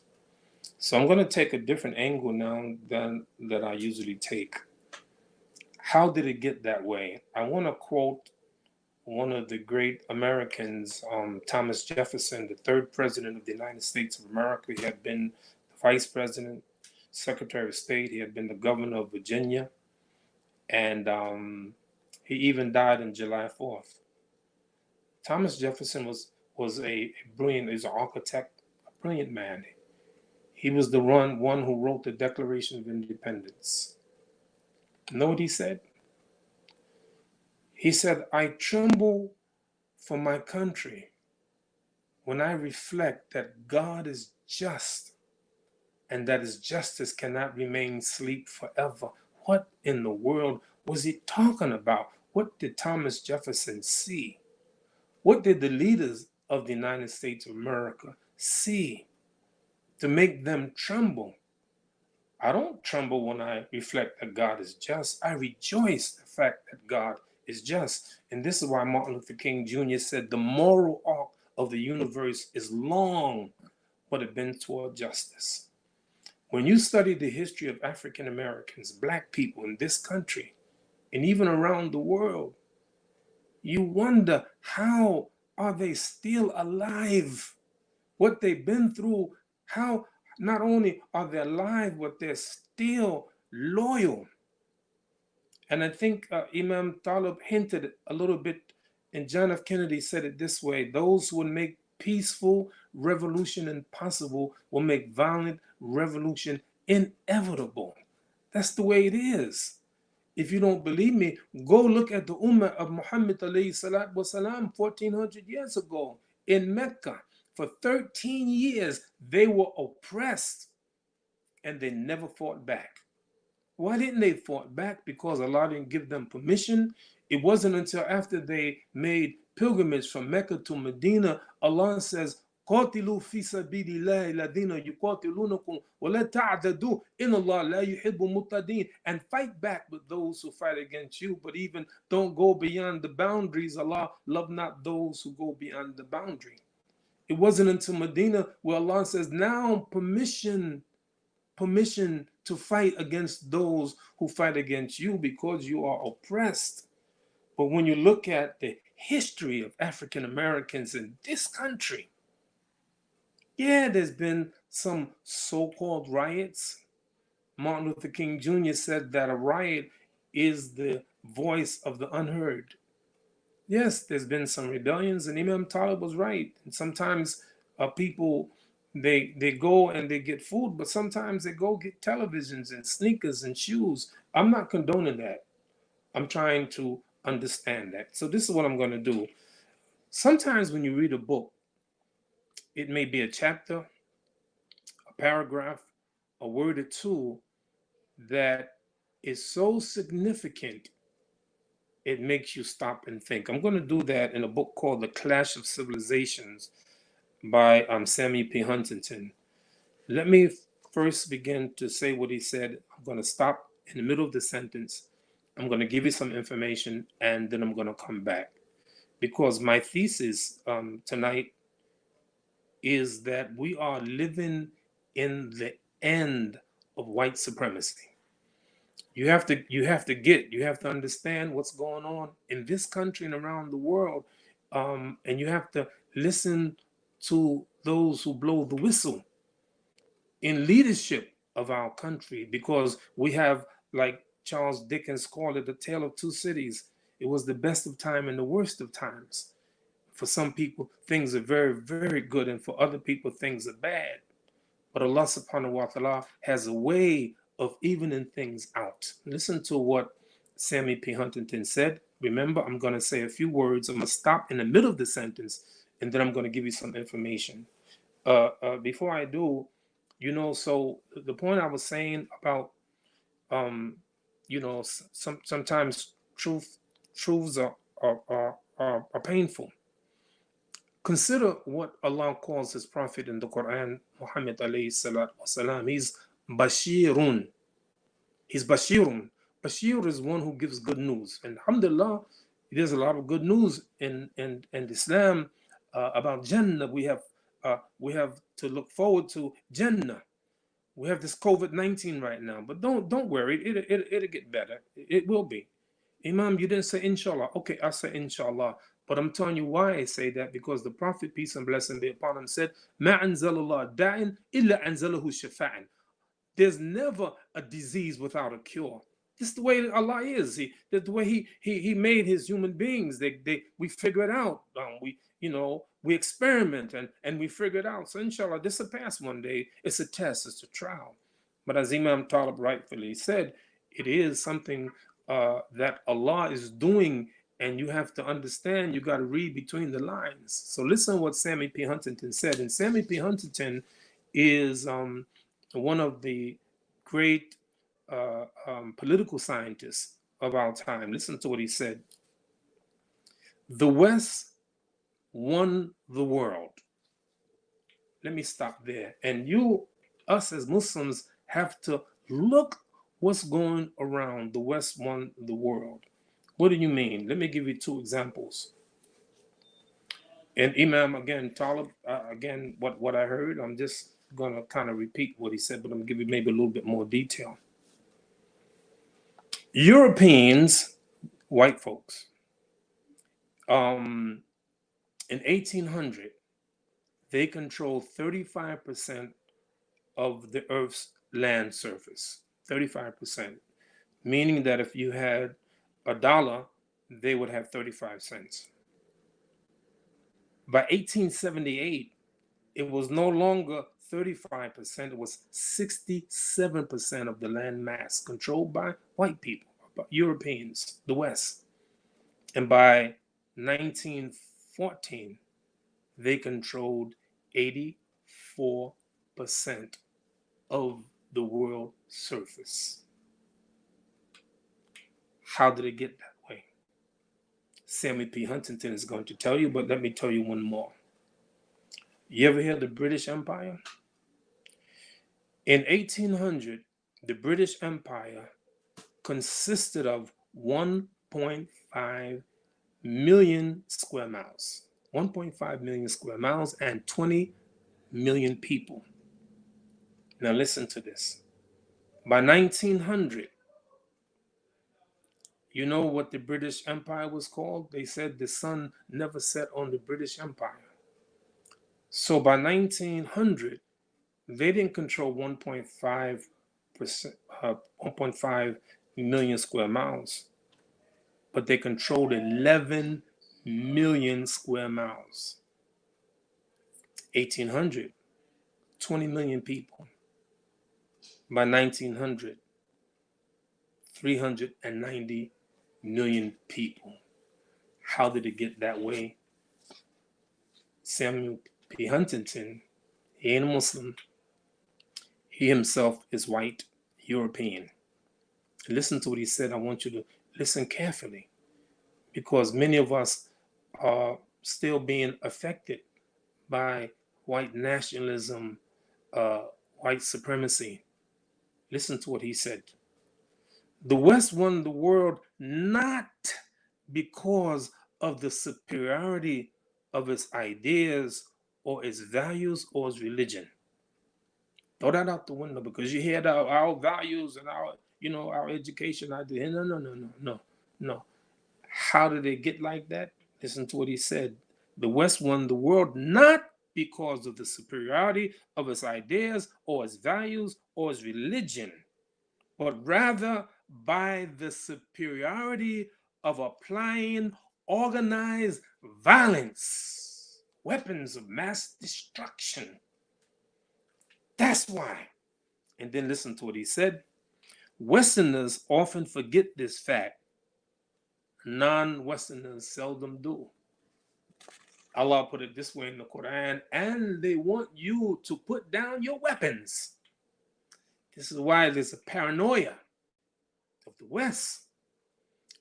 So I'm going to take a different angle now than that I usually take. How did it get that way? I want to quote one of the great Americans, Thomas Jefferson, the third president of the United States of America. He had been the vice president, secretary of state. He had been the governor of Virginia. And he even died on July 4th. Thomas Jefferson was a brilliant, he's an architect, a brilliant man. He was the one who wrote the Declaration of Independence. You know what he said? He said, I tremble for my country when I reflect that God is just and that his justice cannot remain asleep forever. What in the world was he talking about? What did Thomas Jefferson see? What did the leaders of the United States of America see to make them tremble? I don't tremble when I reflect that God is just. I rejoice the fact that God is just. And this is why Martin Luther King Jr. said the moral arc of the universe is long, but it bends toward justice. When you study the history of African Americans, black people in this country, and even around the world, you wonder, how are they still alive? What they've been through, how not only are they alive, but they're still loyal. And I think Imam Talib hinted a little bit, and John F. Kennedy said it this way: those who would make peaceful revolution impossible will make violent revolution inevitable. That's the way it is. If you don't believe me, go look at the Ummah of Muhammad alayhi salatu wasalam 1400 years ago in Mecca. For 13 years, they were oppressed and they never fought back. Why didn't they fight back? Because Allah didn't give them permission. It wasn't until after they made pilgrimage from Mecca to Medina, Allah says, قاتلوا في سبيل الله الذين يقاتلونكم ولا تعتدوا إن الله لا يحب المعتدين, and fight back with those who fight against you, but even don't go beyond the boundaries. Allah love not those who go beyond the boundary. It wasn't until Medina where Allah says, now permission to fight against those who fight against you because you are oppressed. But when you look at the history of African Americans in this country, yeah, there's been some so-called riots. Martin Luther King Jr. said that a riot is the voice of the unheard. Yes, there's been some rebellions, and Imam Talib was right. And sometimes people, they go and they get food, but sometimes they go get televisions and sneakers and shoes. I'm not condoning that. I'm trying to understand that. So this is what I'm going to do. Sometimes when you read a book, it may be a chapter, a paragraph, a word or two that is so significant, it makes you stop and think. I'm going to do that in a book called The Clash of Civilizations by Samuel P. Huntington. Let me first begin to say what he said, I'm going to stop in the middle of the sentence. I'm going to give you some information, and then I'm going to come back. Because my thesis tonight is that we are living in the end of white supremacy. You have to understand what's going on in this country and around the world, and you have to listen to those who blow the whistle in leadership of our country, because we have, like Charles Dickens called it, the tale of two cities. It was the best of time and the worst of times. For some people, things are very, very good, and for other people, things are bad. But Allah subhanahu wa ta'ala has a way of evening things out. Listen to what Sammy P. Huntington said. Remember, I'm going to say a few words. I'm going to stop in the middle of the sentence, and then I'm going to give you some information. Before I do, so the point I was saying about, sometimes truths are painful. Consider what Allah calls his prophet in the Quran, Muhammad alayhi salatu wasalam. He's Bashirun. He's Bashirun. Bashir is one who gives good news. And alhamdulillah, there's a lot of good news in Islam about Jannah. We have to look forward to Jannah. We have this COVID-19 right now, but don't worry, it'll get better. It will be. Imam, you didn't say inshallah. Okay, I say inshallah. But I'm telling you why I say that, because the Prophet, peace and blessing be upon him, said, "Ma anzalallah da'in illa anzalahu shafa'in." There's never a disease without a cure. This is the way Allah is. The way He made His human beings. We figure it out. We experiment and we figure it out. So inshallah, this will pass one day. It's a test. It's a trial. But as Imam Talib rightfully said, it is something that Allah is doing. And you have to understand, you got to read between the lines. So listen what Sammy P. Huntington said. And Sammy P. Huntington is one of the great political scientists of our time. Listen to what he said. The West won the world. Let me stop there. And us as Muslims, have to look what's going around. The West won the world. What do you mean? Let me give you two examples. And Imam, again, Talib, again, what I heard, I'm just going to kind of repeat what he said, but I'm going to give you maybe a little bit more detail. Europeans, white folks, in 1800, they controlled 35% of the Earth's land surface, 35%, meaning that if you had $1, they would have 35 cents. By 1878, it was no longer 35%, it was 67% of the land mass controlled by white people, by Europeans, the West. And by 1914, they controlled 84% of the world surface. How did it get that way? Sammy P. Huntington is going to tell you, but let me tell you one more. You ever hear the British Empire? In 1800, the British Empire consisted of 1.5 million square miles. 1.5 million square miles and 20 million people. Now listen to this. By 1900, you know what the British Empire was called? They said the sun never set on the British Empire. So by 1900, they didn't control 1.5 million square miles, but they controlled 11 million square miles. 1800, 20 million people. By 1900, 390 million people. How did it get that way? Samuel P. Huntington, he ain't a Muslim. He himself is white, European. Listen to what he said. I want you to listen carefully, because many of us are still being affected by white nationalism, white supremacy. Listen to what he said. The West won the world not because of the superiority of its ideas or its values or its religion. Throw that out the window, because you hear our values and our, our education idea. No. How did they get like that? Listen to what he said. The West won the world not because of the superiority of its ideas or its values or its religion, but rather by the superiority of applying organized violence, weapons of mass destruction. That's why. And then listen to what he said. Westerners often forget this fact. Non-Westerners seldom do. Allah put it this way in the Quran, and they want you to put down your weapons. This is why there's a paranoia of the West.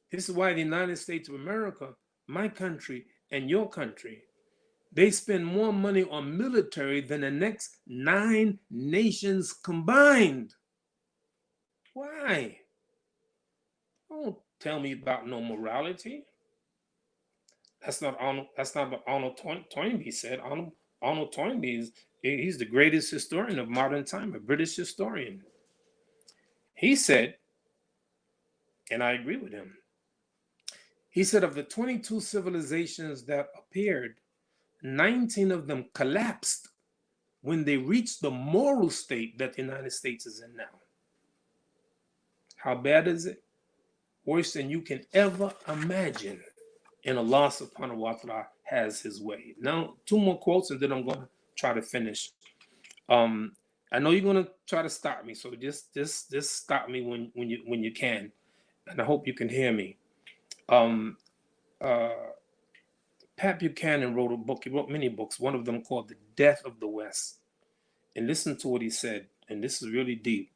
This is why the United States of America, my country and your country, they spend more money on military than the next 9 nations combined. Why? Don't tell me about no morality. That's not what Arnold Toynbee said. Arnold Toynbee he's the greatest historian of modern time, a British historian. He said, and I agree with him, he said of the 22 civilizations that appeared, 19 of them collapsed when they reached the moral state that the United States is in now. How bad is it? Worse than you can ever imagine. And Allah subhanahu wa ta'ala has his way. Now, 2 more quotes and then I'm going to try to finish. I know you're going to try to stop me, so just stop me when you can. And I hope you can hear me. Pat Buchanan wrote a book. He wrote many books, one of them called The Death of the West. And listen to what he said, and this is really deep.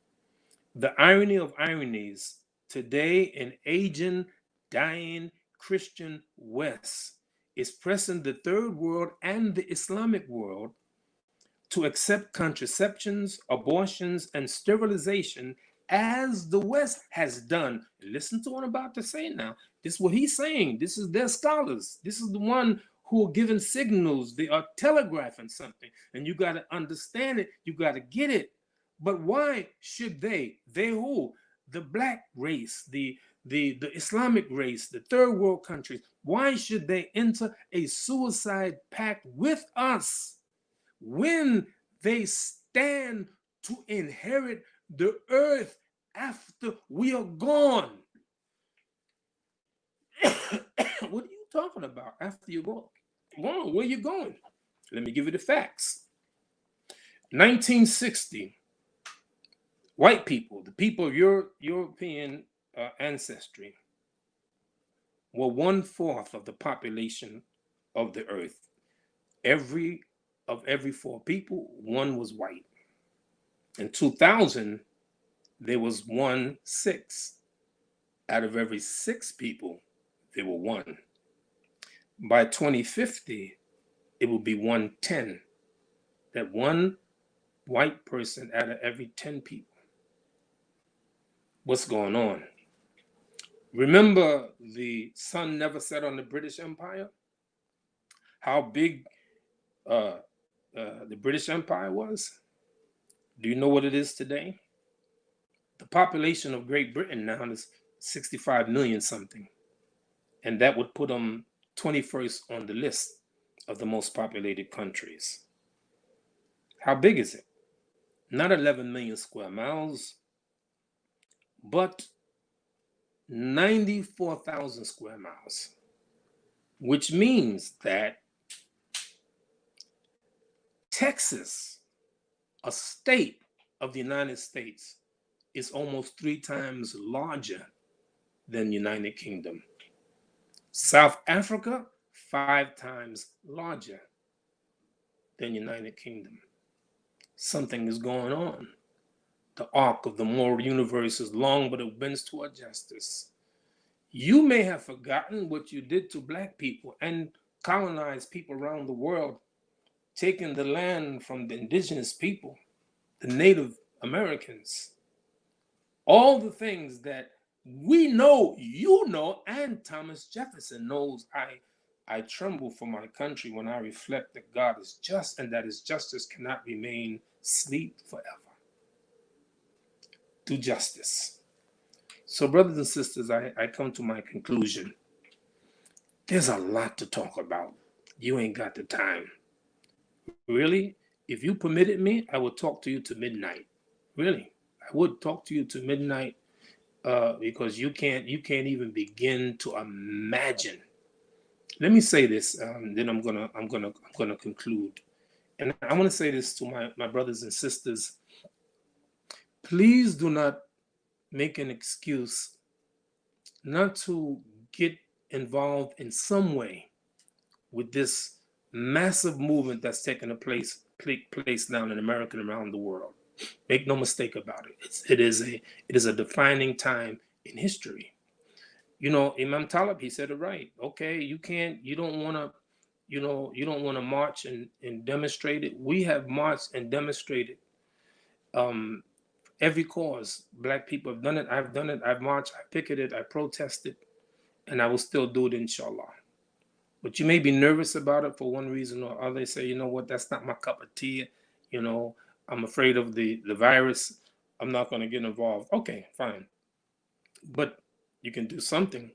The irony of ironies, today an aging, dying Christian West is pressing the third world and the Islamic world to accept contraceptions, abortions, and sterilization as the West has done. Listen to what I'm about to say now. This is what he's saying. This is their scholars. This is the one who are giving signals. They are telegraphing something. And you got to understand it. You got to get it. But why should they who? The black race, the Islamic race, the third world countries, why should they enter a suicide pact with us when they stand to inherit the earth after we are gone? What are you talking about after you're gone? Where you going? Let me give you the facts. 1960, white people, the people of European ancestry, were 1/4 of the population of the earth. Every 4 people, 1 was white. In 2000, there was 1/6. Out of every 6 people, there were 1. By 2050, it will be 1/10. That 1 white person out of every 10 people. What's going on? Remember the sun never set on the British Empire? How big the British Empire was? Do you know what it is today? The population of Great Britain now is 65 million something. And that would put them 21st on the list of the most populated countries. How big is it? Not 11 million square miles, but 94,000 square miles, which means that Texas, a state of the United States, is almost 3 times larger than United Kingdom. South Africa, 5 times larger than United Kingdom. Something is going on. The arc of the moral universe is long, but it bends toward justice. You may have forgotten what you did to black people and colonized people around the world, taking the land from the indigenous people. the Native Americans, all the things that we know, you know, and Thomas Jefferson knows. I tremble for my country when I reflect that God is just and that his justice cannot remain sleep forever. Do justice. So, brothers and sisters, I come to my conclusion. There's a lot to talk about. You ain't got the time. Really? If you permitted me, I would talk to you to midnight. Really? I would talk to you to midnight because you can't even begin to imagine. Let me say this, then I'm gonna conclude. And I want to say this to my brothers and sisters. Please do not make an excuse not to get involved in some way with this massive movement that's taking place now in America and around the world. Make no mistake about it. It is a defining time in history. You know, Imam Talib, he said it right. Okay, you don't want to march and demonstrate it. We have marched and demonstrated every cause. Black people have done it. I've done it. I've marched, I picketed, I protested, and I will still do it, inshallah. But you may be nervous about it for one reason or other. Say, you know what, that's not my cup of tea. You know, I'm afraid of the virus. I'm not going to get involved. Okay, fine. But you can do something.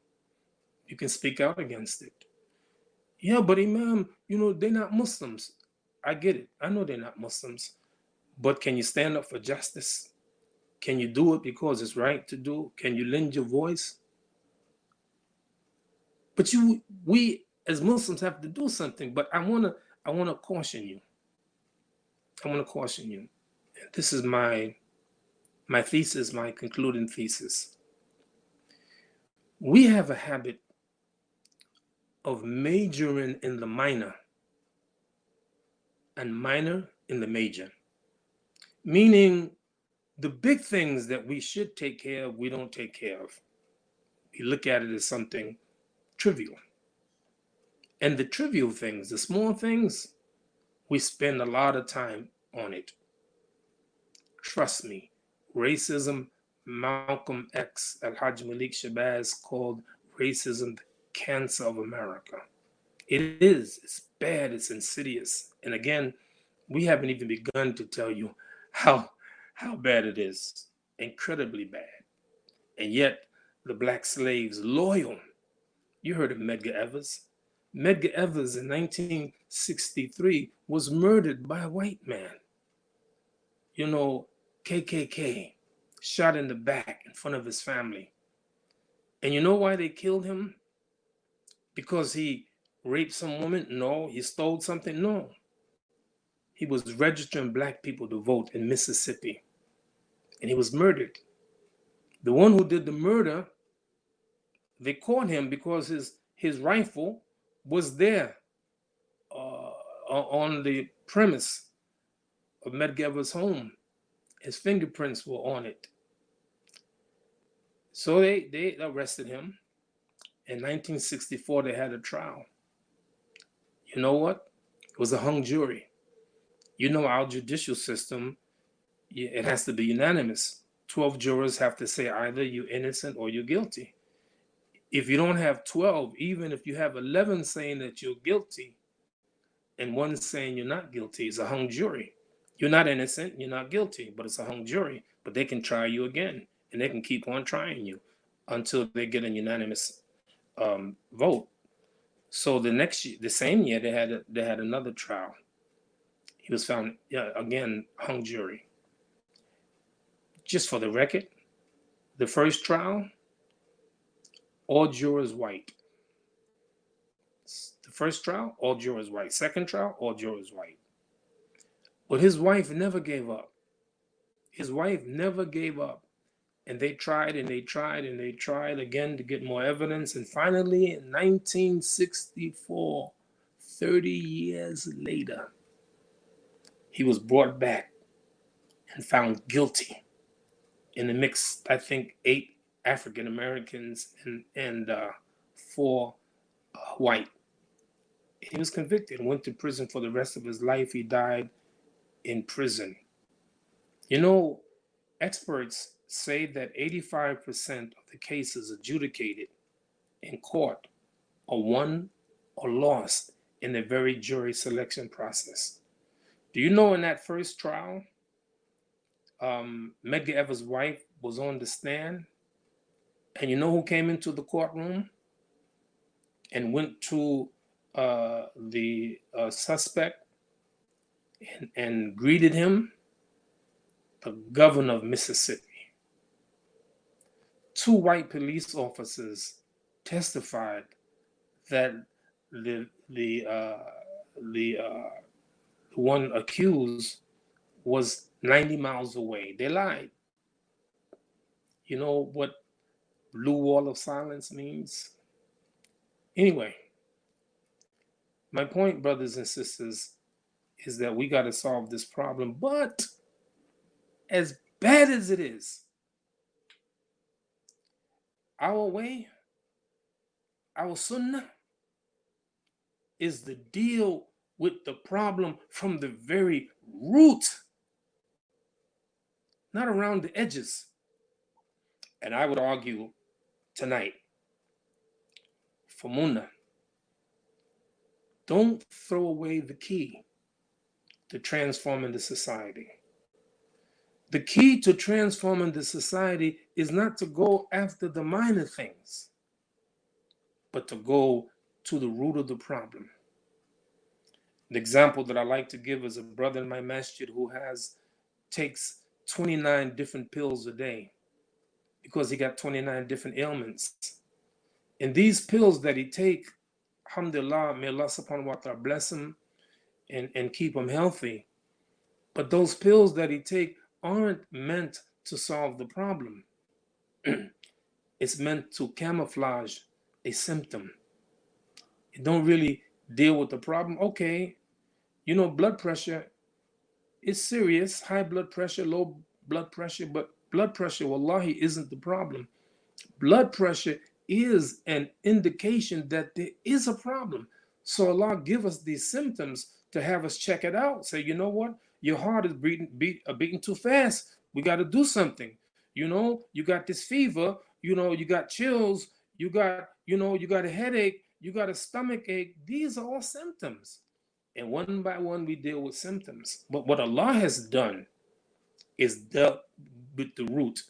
You can speak out against it. Yeah, but Imam, you know, they're not Muslims. I get it. I know they're not Muslims. But can you stand up for justice? Can you do it because it's right to do? Can you lend your voice? But we as Muslims have to do something. But I wanna caution you. I want to caution you. This is my thesis, my concluding thesis. We have a habit of majoring in the minor and minor in the major. Meaning the big things that we should take care of, we don't take care of. We look at it as something trivial. And the trivial things, the small things, we spend a lot of time on it. Trust me, racism, Malcolm X, Al-Hajj Malik Shabazz called racism the cancer of America. It is. It's bad. It's insidious. And again, we haven't even begun to tell you how bad it is. Incredibly bad. And yet, the black slaves, loyal. You heard of Medgar Evers. Medgar Evers in 1963 was murdered by a white man. You know, KKK, shot in the back in front of his family. And you know why they killed him? Because he raped some woman? No. He stole something? No. He was registering black people to vote in Mississippi. And he was murdered. The one who did the murder, they caught him because his rifle was there on the premise of Medgar Evers' home. His fingerprints were on it. So they arrested him. In 1964, they had a trial. You know what? It was a hung jury. You know our judicial system, it has to be unanimous. 12 jurors have to say either you're innocent or you're guilty. If you don't have 12, even if you have 11 saying that you're guilty and one saying you're not guilty, it's a hung jury. You're not innocent, you're not guilty, but it's a hung jury. But they can try you again, and they can keep on trying you until they get a unanimous vote. So the same year, they had another trial. He was found, again, hung jury. Just for the record, the first trial, all jurors white. The first trial, all jurors white. Second trial, all jurors white. But his wife never gave up. His wife never gave up. And they tried and they tried and they tried again to get more evidence. And finally, in 1964, 30 years later, he was brought back and found guilty in the mix, I think, 8 African Americans and 4 white. He was convicted and went to prison for the rest of his life. He died in prison. You know, experts say that 85% of the cases adjudicated in court are won or lost in the very jury selection process. Do you know in that first trial, Medgar Evers' wife was on the stand, and you know who came into the courtroom and went to the suspect and greeted him? The governor of Mississippi. 2 white police officers testified that the one accused was 90 miles away. They lied. You know what blue wall of silence means? Anyway, my point, brothers and sisters, is that we got to solve this problem. But as bad as it is, our way, our sunnah, is to deal with the problem from the very root, not around the edges. And I would argue tonight, for Munna, don't throw away the key to transforming the society. The key to transforming the society is not to go after the minor things, but to go to the root of the problem. The example that I like to give is a brother in my masjid who takes 29 different pills a day because he got 29 different ailments. And these pills that he take, alhamdulillah, may Allah subhanahu wa ta'ala bless him and keep him healthy. But those pills that he take aren't meant to solve the problem. It's meant to camouflage a symptom. It don't really deal with the problem. Okay, you know, blood pressure is serious, high blood pressure, low blood pressure, but blood pressure, wallahi, isn't the problem. Blood pressure is an indication that there is a problem. So Allah give us these symptoms to have us check it out. Say, you know what? Your heart is beating too fast. We got to do something. You know, you got this fever, you know, you got chills, you got a headache, you got a stomach ache. These are all symptoms. And one by one, we deal with symptoms. But what Allah has done is dealt with the root.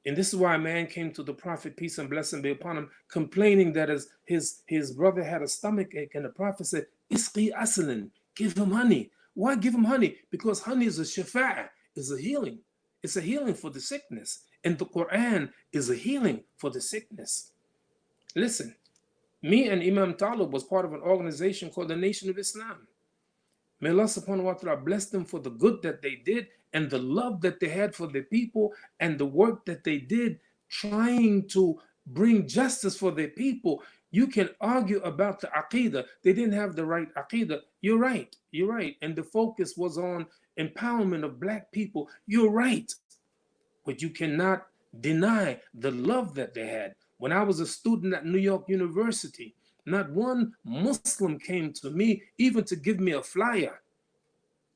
And this is why a man came to the Prophet, peace and blessing be upon him, complaining that his brother had a stomach ache. And the Prophet said, Isqi aslin, give him honey. Why give him honey? Because honey is a shafa'ah, is a healing. It's a healing for the sickness. And the Quran is a healing for the sickness. Listen, me and Imam Talib was part of an organization called the Nation of Islam. May Allah subhanahu wa ta'ala bless them for the good that they did and the love that they had for their people and the work that they did trying to bring justice for their people. You can argue about the aqidah. They didn't have the right aqidah. You're right. You're right. And the focus was on empowerment of black people. You're right. But you cannot deny the love that they had. When I was a student at New York University, not one Muslim came to me even to give me a flyer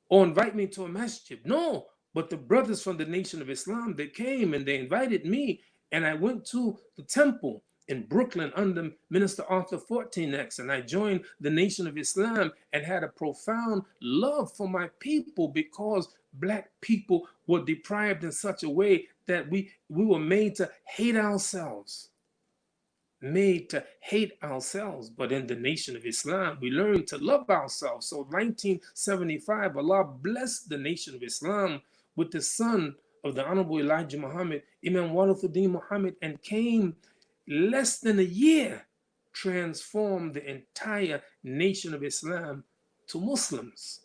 or invite me to a masjid. No, but the brothers from the Nation of Islam, they came and they invited me, and I went to the temple in Brooklyn under Minister Arthur 14X, and I joined the Nation of Islam and had a profound love for my people because black people were deprived in such a way that we were made to hate ourselves. But in the Nation of Islam, we learned to love ourselves. So 1975, Allah blessed the Nation of Islam with the son of the Honorable Elijah Muhammad, Imam Warithuddin Muhammad, and came less than a year, transformed the entire Nation of Islam to Muslims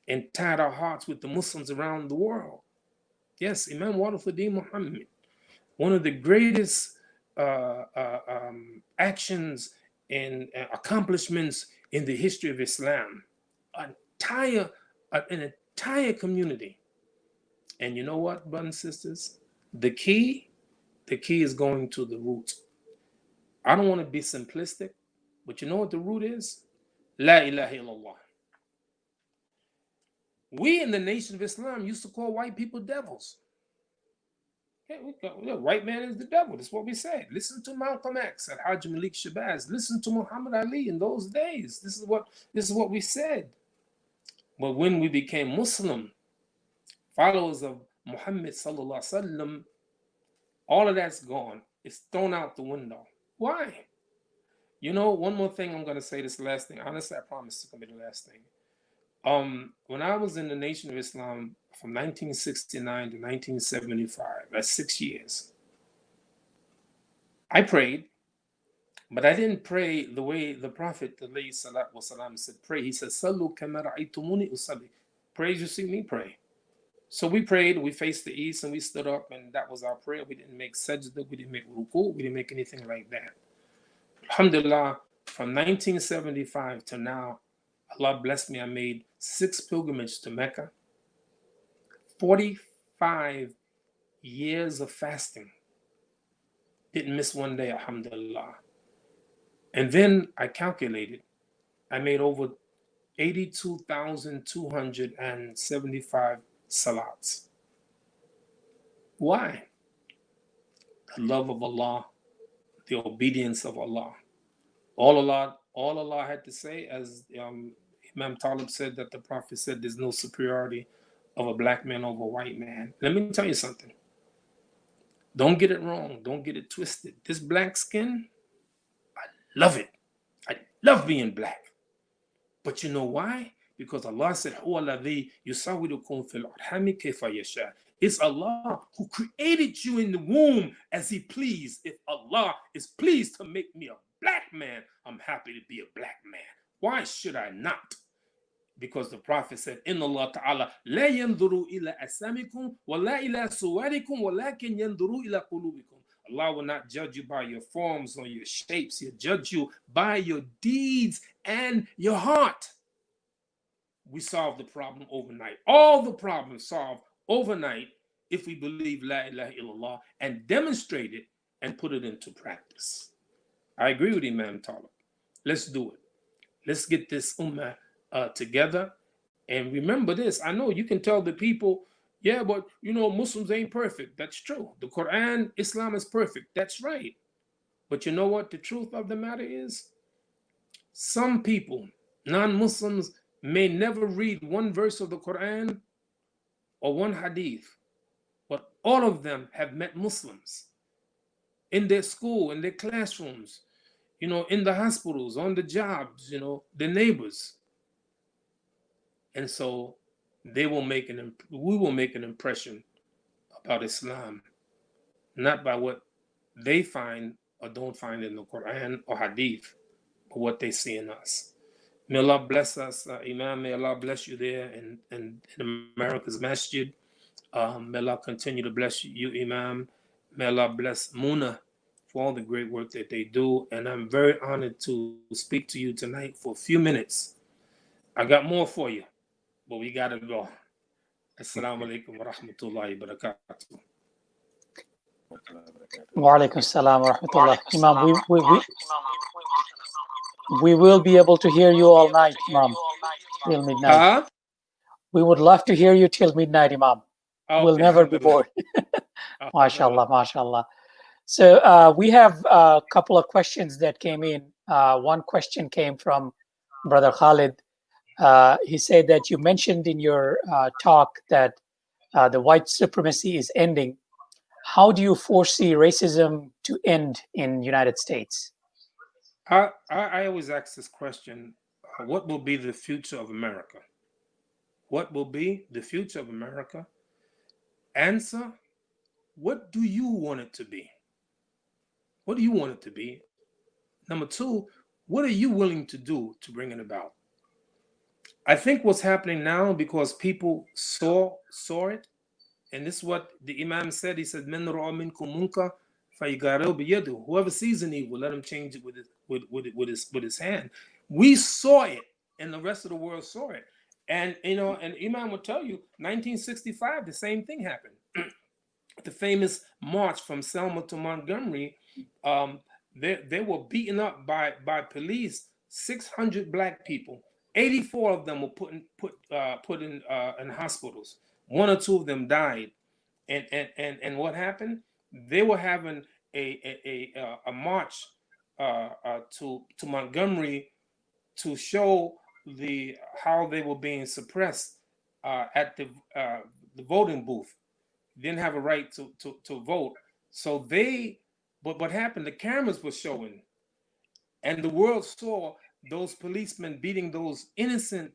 and tied our hearts with the Muslims around the world. Yes, Imam Warithuddin Muhammad, one of the greatest actions and accomplishments in the history of Islam, an entire community. And you know what, brothers and sisters? The key is going to the root. I don't want to be simplistic, but you know what the root is? La ilaha illallah. We in the Nation of Islam used to call white people devils. Hey, the white man is the devil. That's what we said. Listen to Malcolm X and Hajj Malik Shabazz. Listen to Muhammad Ali in those days. This is what we said. But when we became Muslim, followers of Muhammad sallallahu alaihi wasallam, all of that's gone. It's thrown out the window. Why? You know, one more thing I'm going to say, this last thing. Honestly, I promise it's going to be the last thing. When I was in the Nation of Islam from 1969 to 1975, that's 6 years, I prayed, but I didn't pray the way the Prophet ﷺ said pray. He said, Sallu kama ra'aytumuni usalli. Pray as you see me pray. So we prayed, we faced the east, and we stood up, and that was our prayer. We didn't make sajda, we didn't make ruku, we didn't make anything like that. Alhamdulillah, from 1975 to now, Allah blessed me. I made 6 pilgrimages to Mecca, 45 years of fasting. Didn't miss one day, alhamdulillah. And then I calculated, I made over 82,275 salats. Why? The love of Allah, the obedience of Allah. All Allah had to say, as Imam Talib said, that the Prophet said there's no superiority of a black man over a white man. Let me tell you something. Don't get it wrong. Don't get it twisted. This black skin, I love it. I love being black. But you know why? Because Allah said, it's Allah who created you in the womb as He pleased. If Allah is pleased to make me a black man, I'm happy to be a black man. Why should I not? Because the Prophet said, Inna Allah Ta'ala la yanzuru ila asamikum wa la ila suwarikum wa lakin yanzuru ila qulubikum. Allah will not judge you by your forms or your shapes. He'll judge you by your deeds and your heart. We solve the problem overnight. All the problems solved overnight if we believe La ilaha illallah and demonstrate it and put it into practice. I agree with Imam Talib. Let's do it. Let's get this ummah together. And remember this. I know you can tell the people, yeah, but you know, Muslims ain't perfect. That's true. The Quran, Islam is perfect. That's right. But you know what the truth of the matter is? Some people, non-Muslims, may never read one verse of the Quran or one hadith, but all of them have met Muslims in their school, in their classrooms, you know, in the hospitals, on the jobs, you know, the neighbors. And so we will make an impression about Islam, not by what they find or don't find in the Quran or hadith, but what they see in us. May Allah bless us, Imam. May Allah bless you there in America's masjid. May Allah continue to bless you, Imam. May Allah bless Muna for all the great work that they do. And I'm very honored to speak to you tonight for a few minutes. I got more for you, but we got to go. Assalamu alaikum wa rahmatullahi wa barakatuh. Wa alaikum assalam wa rahmatullah. Imam, we will be able to hear you all night, Imam, till midnight. We would love to hear you till midnight, Imam. Okay, we'll never be bored. MashaAllah, MashaAllah. So we have a couple of questions that came in. One question came from Brother Khalid. He said that you mentioned in your talk that the white supremacy is ending. How do you foresee racism to end in the United States? I always ask this question, what will be the future of America? What will be the future of America? Answer, what do you want it to be? What do you want it to be? Number two, what are you willing to do to bring it about? I think what's happening now, because people saw it, and this is what the Imam said. He said, "Men ra'a minkum munkar fayughayyirhu biyadihi." Whoever sees an evil, let him change it with his hand. We saw it, and the rest of the world saw it. And you know, and Imam will tell you, 1965, the same thing happened. The famous march from Selma to Montgomery, they were beaten up by police, 600 black people. 84 of them were put in hospitals. 1 or 2 of them died, and what happened? They were having a march to Montgomery to show how they were being suppressed at the voting booth. Didn't have a right to vote. So but what happened? The cameras were showing, and the world saw those policemen beating those innocent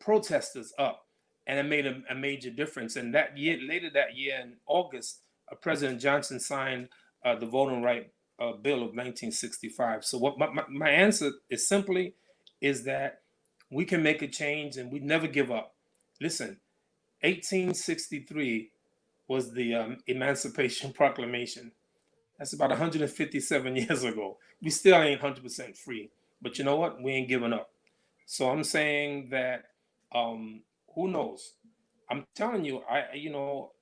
protesters up, and it made a major difference. And later that year in August, President Johnson signed the Voting Right Bill of 1965. So what my answer is simply is that we can make a change, and we never give up. Listen, 1863 was the Emancipation Proclamation. That's about 157 years ago. We still ain't 100% free, but you know what? We ain't giving up. So I'm saying that who knows? I'm telling you,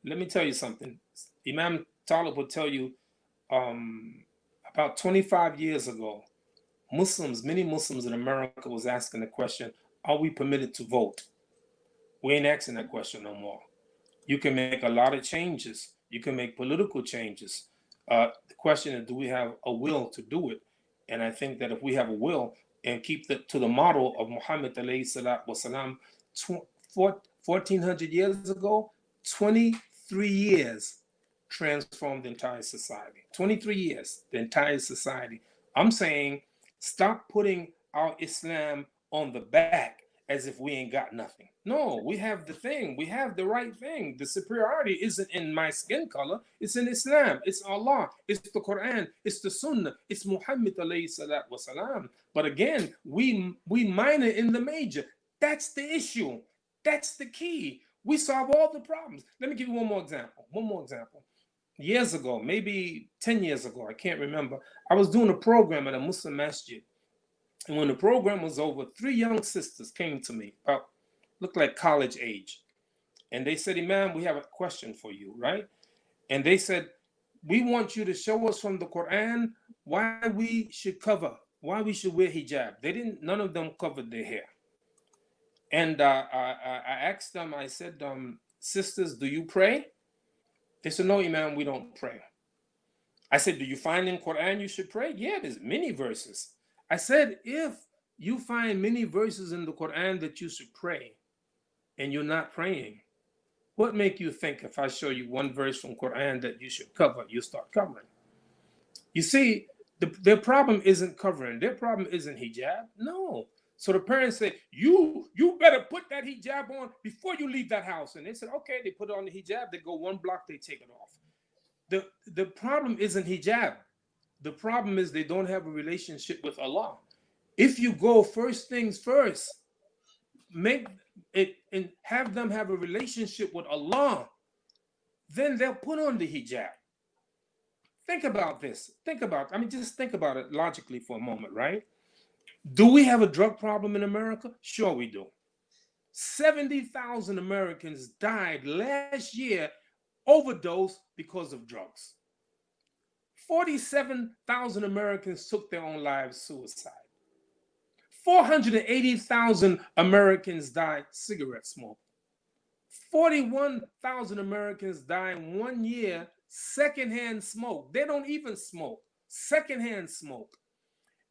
let me tell you something. Imam Talib will tell you about 25 years ago, many Muslims in America was asking the question, are we permitted to vote? We ain't asking that question no more. You can make a lot of changes. You can make political changes. The question is, do we have a will to do it? And I think that if we have a will and keep to the model of Muhammad alayhi salatu wasalam, 1400 years ago, 23 years transformed the entire society. 23 years, the entire society. I'm saying stop putting our Islam on the back as if we ain't got nothing. No, we have the thing. We have the right thing. The superiority isn't in my skin color. It's in Islam. It's Allah. It's the Quran. It's the Sunnah. It's Muhammad alayhi salatu wasalam. But again, we minor in the major. That's the issue. That's the key. We solve all the problems. Let me give you one more example. Years ago, maybe 10 years ago, I can't remember, I was doing a program at a Muslim masjid. And when the program was over, 3 young sisters came to me, looked like college age. And they said, Imam, we have a question for you, right? And they said, we want you to show us from the Quran why we should wear hijab. None of them covered their hair. And I asked them, I said, sisters, do you pray? They said, no, Imam, we don't pray. I said, do you find in Quran you should pray? Yeah, there's many verses. I said, if you find many verses in the Quran that you should pray and you're not praying, what make you think if I show you one verse from Quran that you should cover, you start covering? You see, their problem isn't covering. Their problem isn't hijab. No. So the parents say, you better put that hijab on before you leave that house. And they said, okay, they put on the hijab. They go 1 block, they take it off. The problem isn't hijab. The problem is they don't have a relationship with Allah. If you go first things first, make it and have them have a relationship with Allah, then they'll put on the hijab. Think about this. Just think about it logically for a moment, right? Do we have a drug problem in America? Sure we do. 70,000 Americans died last year overdose because of drugs. 47,000 Americans took their own lives suicide. 480,000 Americans died cigarette smoke. 41,000 Americans died in 1 year secondhand smoke. They don't even smoke. Secondhand smoke.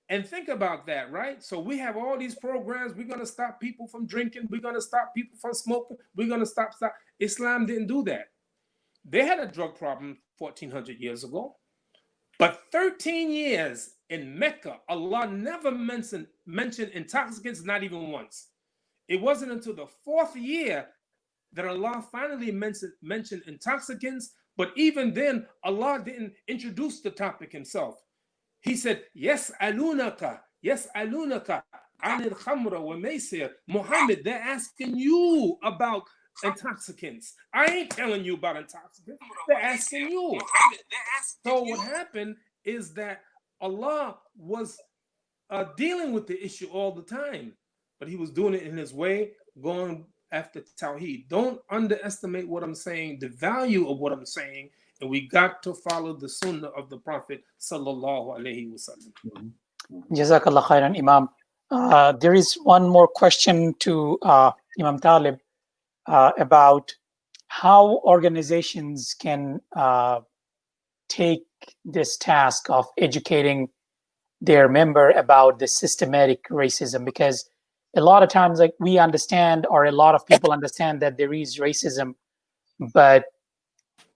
And think about that, right? So we have all these programs. We're going to stop people from drinking. We're going to stop people from smoking. We're going to stop. Islam didn't do that. They had a drug problem 1,400 years ago. But 13 years in Mecca, Allah never mentioned intoxicants, not even once. It wasn't until the 4th year that Allah finally mentioned intoxicants. But even then, Allah didn't introduce the topic himself. He said, Yas'alunaka anil khamra wa maysir. Muhammad, they're asking you about intoxicants. I ain't telling you about intoxicants. They're asking you. So what happened is that Allah was dealing with the issue all the time, but he was doing it in his way, going after Tawheed. Don't underestimate what I'm saying, the value of what I'm saying, and we got to follow the sunnah of the Prophet sallallahu alaihi wasallam. Jazakallah khairan, Imam. There is one more question to Imam Talib about how organizations can take this task of educating their member about the systematic racism, because a lot of times, like, we understand, or a lot of people understand that there is racism, but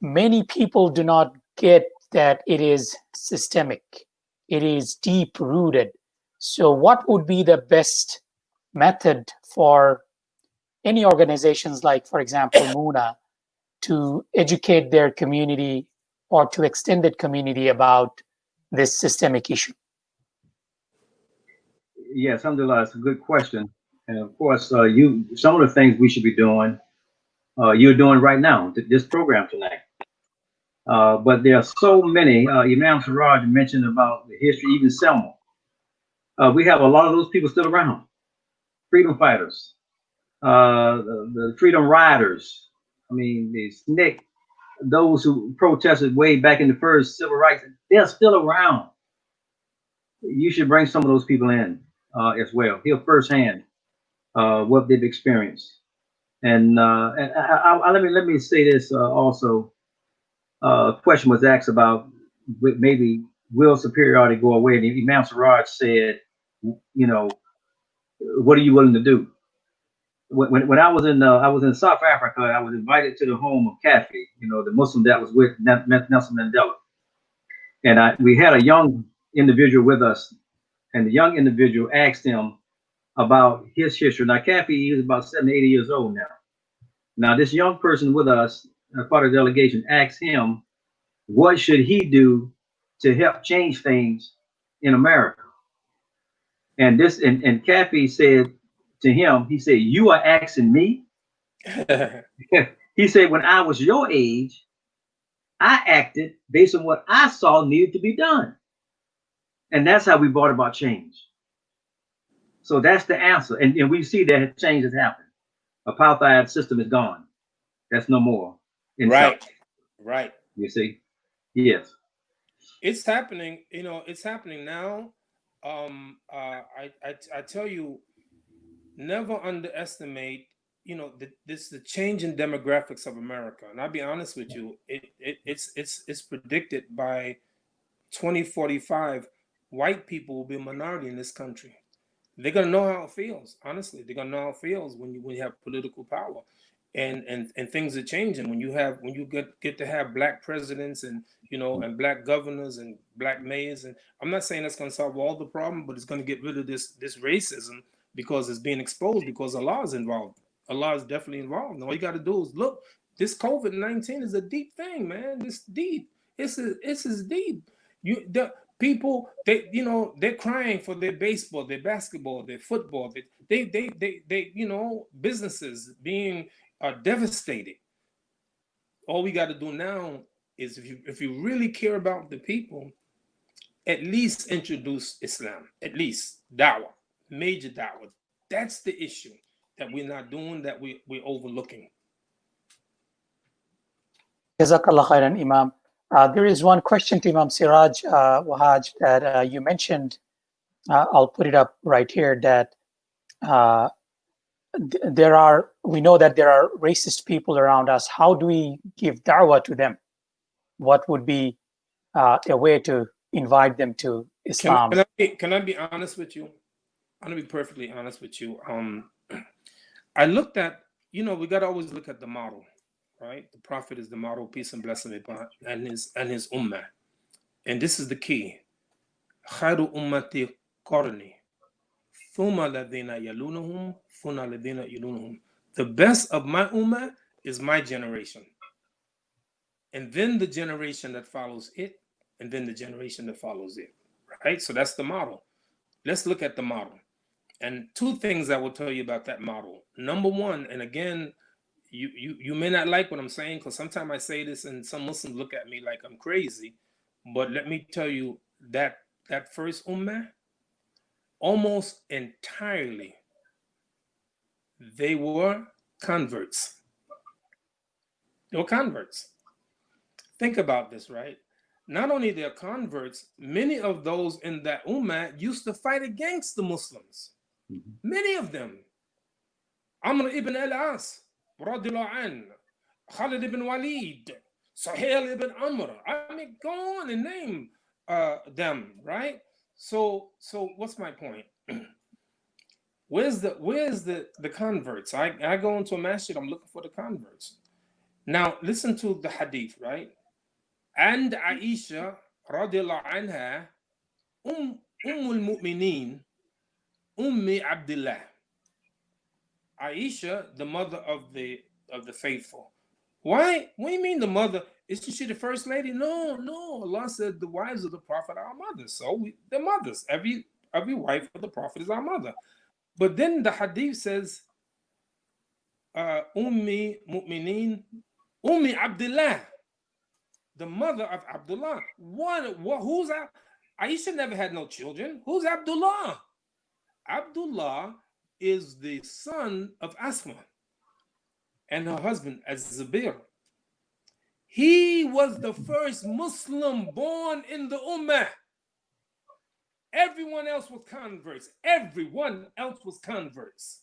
many people do not get that it is systemic, it is deep rooted. So what would be the best method for any organizations, like, for example, Muna, to educate their community or to extended community about this systemic issue? Yes, alhamdulillah, it's a good question. And of course, some of the things we should be doing, you're doing right now, this program tonight. But there are so many. Imam Siraj mentioned about the history, even Selma. We have a lot of those people still around. Freedom fighters, the freedom riders. I mean, the SNCC, those who protested way back in the first civil rights, they're still around. You should bring some of those people in as well. Hear firsthand what they've experienced. And let me say this also. A question was asked about maybe will superiority go away? And Imam Siraj said, you know, what are you willing to do? When I was in South Africa, I was invited to the home of Kafi, the Muslim that was with Nelson Mandela, and we had a young individual with us, and the young individual asked him about his history. Now Kafi is about 70, 80 years old now. Now this young person with us, part of the delegation, asked him, what should he do to help change things in America? And Kafi said to him, he said, you are asking me? He said, when I was your age, I acted based on what I saw needed to be done. And that's how we brought about change. So that's the answer. And we see that change has happened. Apartheid system is gone. That's no more. Right. Right. You see? Yes. It's happening. It's happening now. I tell you, never underestimate, the change in demographics of America. And I'll be honest with you, it's predicted by 2045, white people will be a minority in this country. They're gonna know how it feels. Honestly, they're gonna know how it feels when you have political power, and things are changing when you get to have black presidents and black governors and black mayors. And I'm not saying that's gonna solve all the problem, but it's gonna get rid of this racism because it's being exposed, because Allah is involved. Allah is definitely involved. And all you got to do is look. This COVID-19 is a deep thing, man. It's deep. It's as deep. The people, they're crying for their baseball, their basketball, their football. They businesses being devastated. All we got to do now is, if you really care about the people, at least introduce Islam, at least da'wah, major da'wah. That's the issue that we're not doing, that we're overlooking. Jazakallah khairan, Imam. There is one question to Imam Siraj Wahhaj that you mentioned. I'll put it up right here, that we know that there are racist people around us. How do we give da'wah to them? What would be a way to invite them to Islam? Can I be honest with you? I'm gonna be perfectly honest with you. I looked at, we gotta always look at the model, right? The Prophet is the model, peace and blessing upon, and his ummah. And this is the key. Khairu ummati qarni, thumma ladina yalunhum, thumma ladina yalunhum. The best of my ummah is my generation. And then the generation that follows it, and then the generation that follows it, right? So that's the model. Let's look at the model. And two things I will tell you about that model. Number one, and again, you may not like what I'm saying, because sometimes I say this and some Muslims look at me like I'm crazy, but let me tell you that first ummah, almost entirely, they were converts. They were converts. Think about this, right? Not only they're converts, many of those in that ummah used to fight against the Muslims. Many of them. Amr ibn al-As, radiallahu an, Khalid ibn Walid, Sahel ibn Amr. I mean, go on and name them, right? So what's my point? Where's the converts? I go into a masjid, I'm looking for the converts. Now listen to the hadith, right? And Aisha radiallahu anha, al-Mu'mineen, Ummi Abdullah. Aisha, the mother of the faithful. Why? What do you mean the mother? Isn't she the first lady? No. Allah said the wives of the Prophet are our mothers. So they're mothers. Every wife of the Prophet is our mother. But then the hadith says, Ummi Mu'mineen, Ummi Abdullah, the mother of Abdullah. Who's Aisha never had no children. Who's Abdullah? Abdullah is the son of Asma and her husband Az-Zubair. He was the first Muslim born in the Ummah. Everyone else was converts.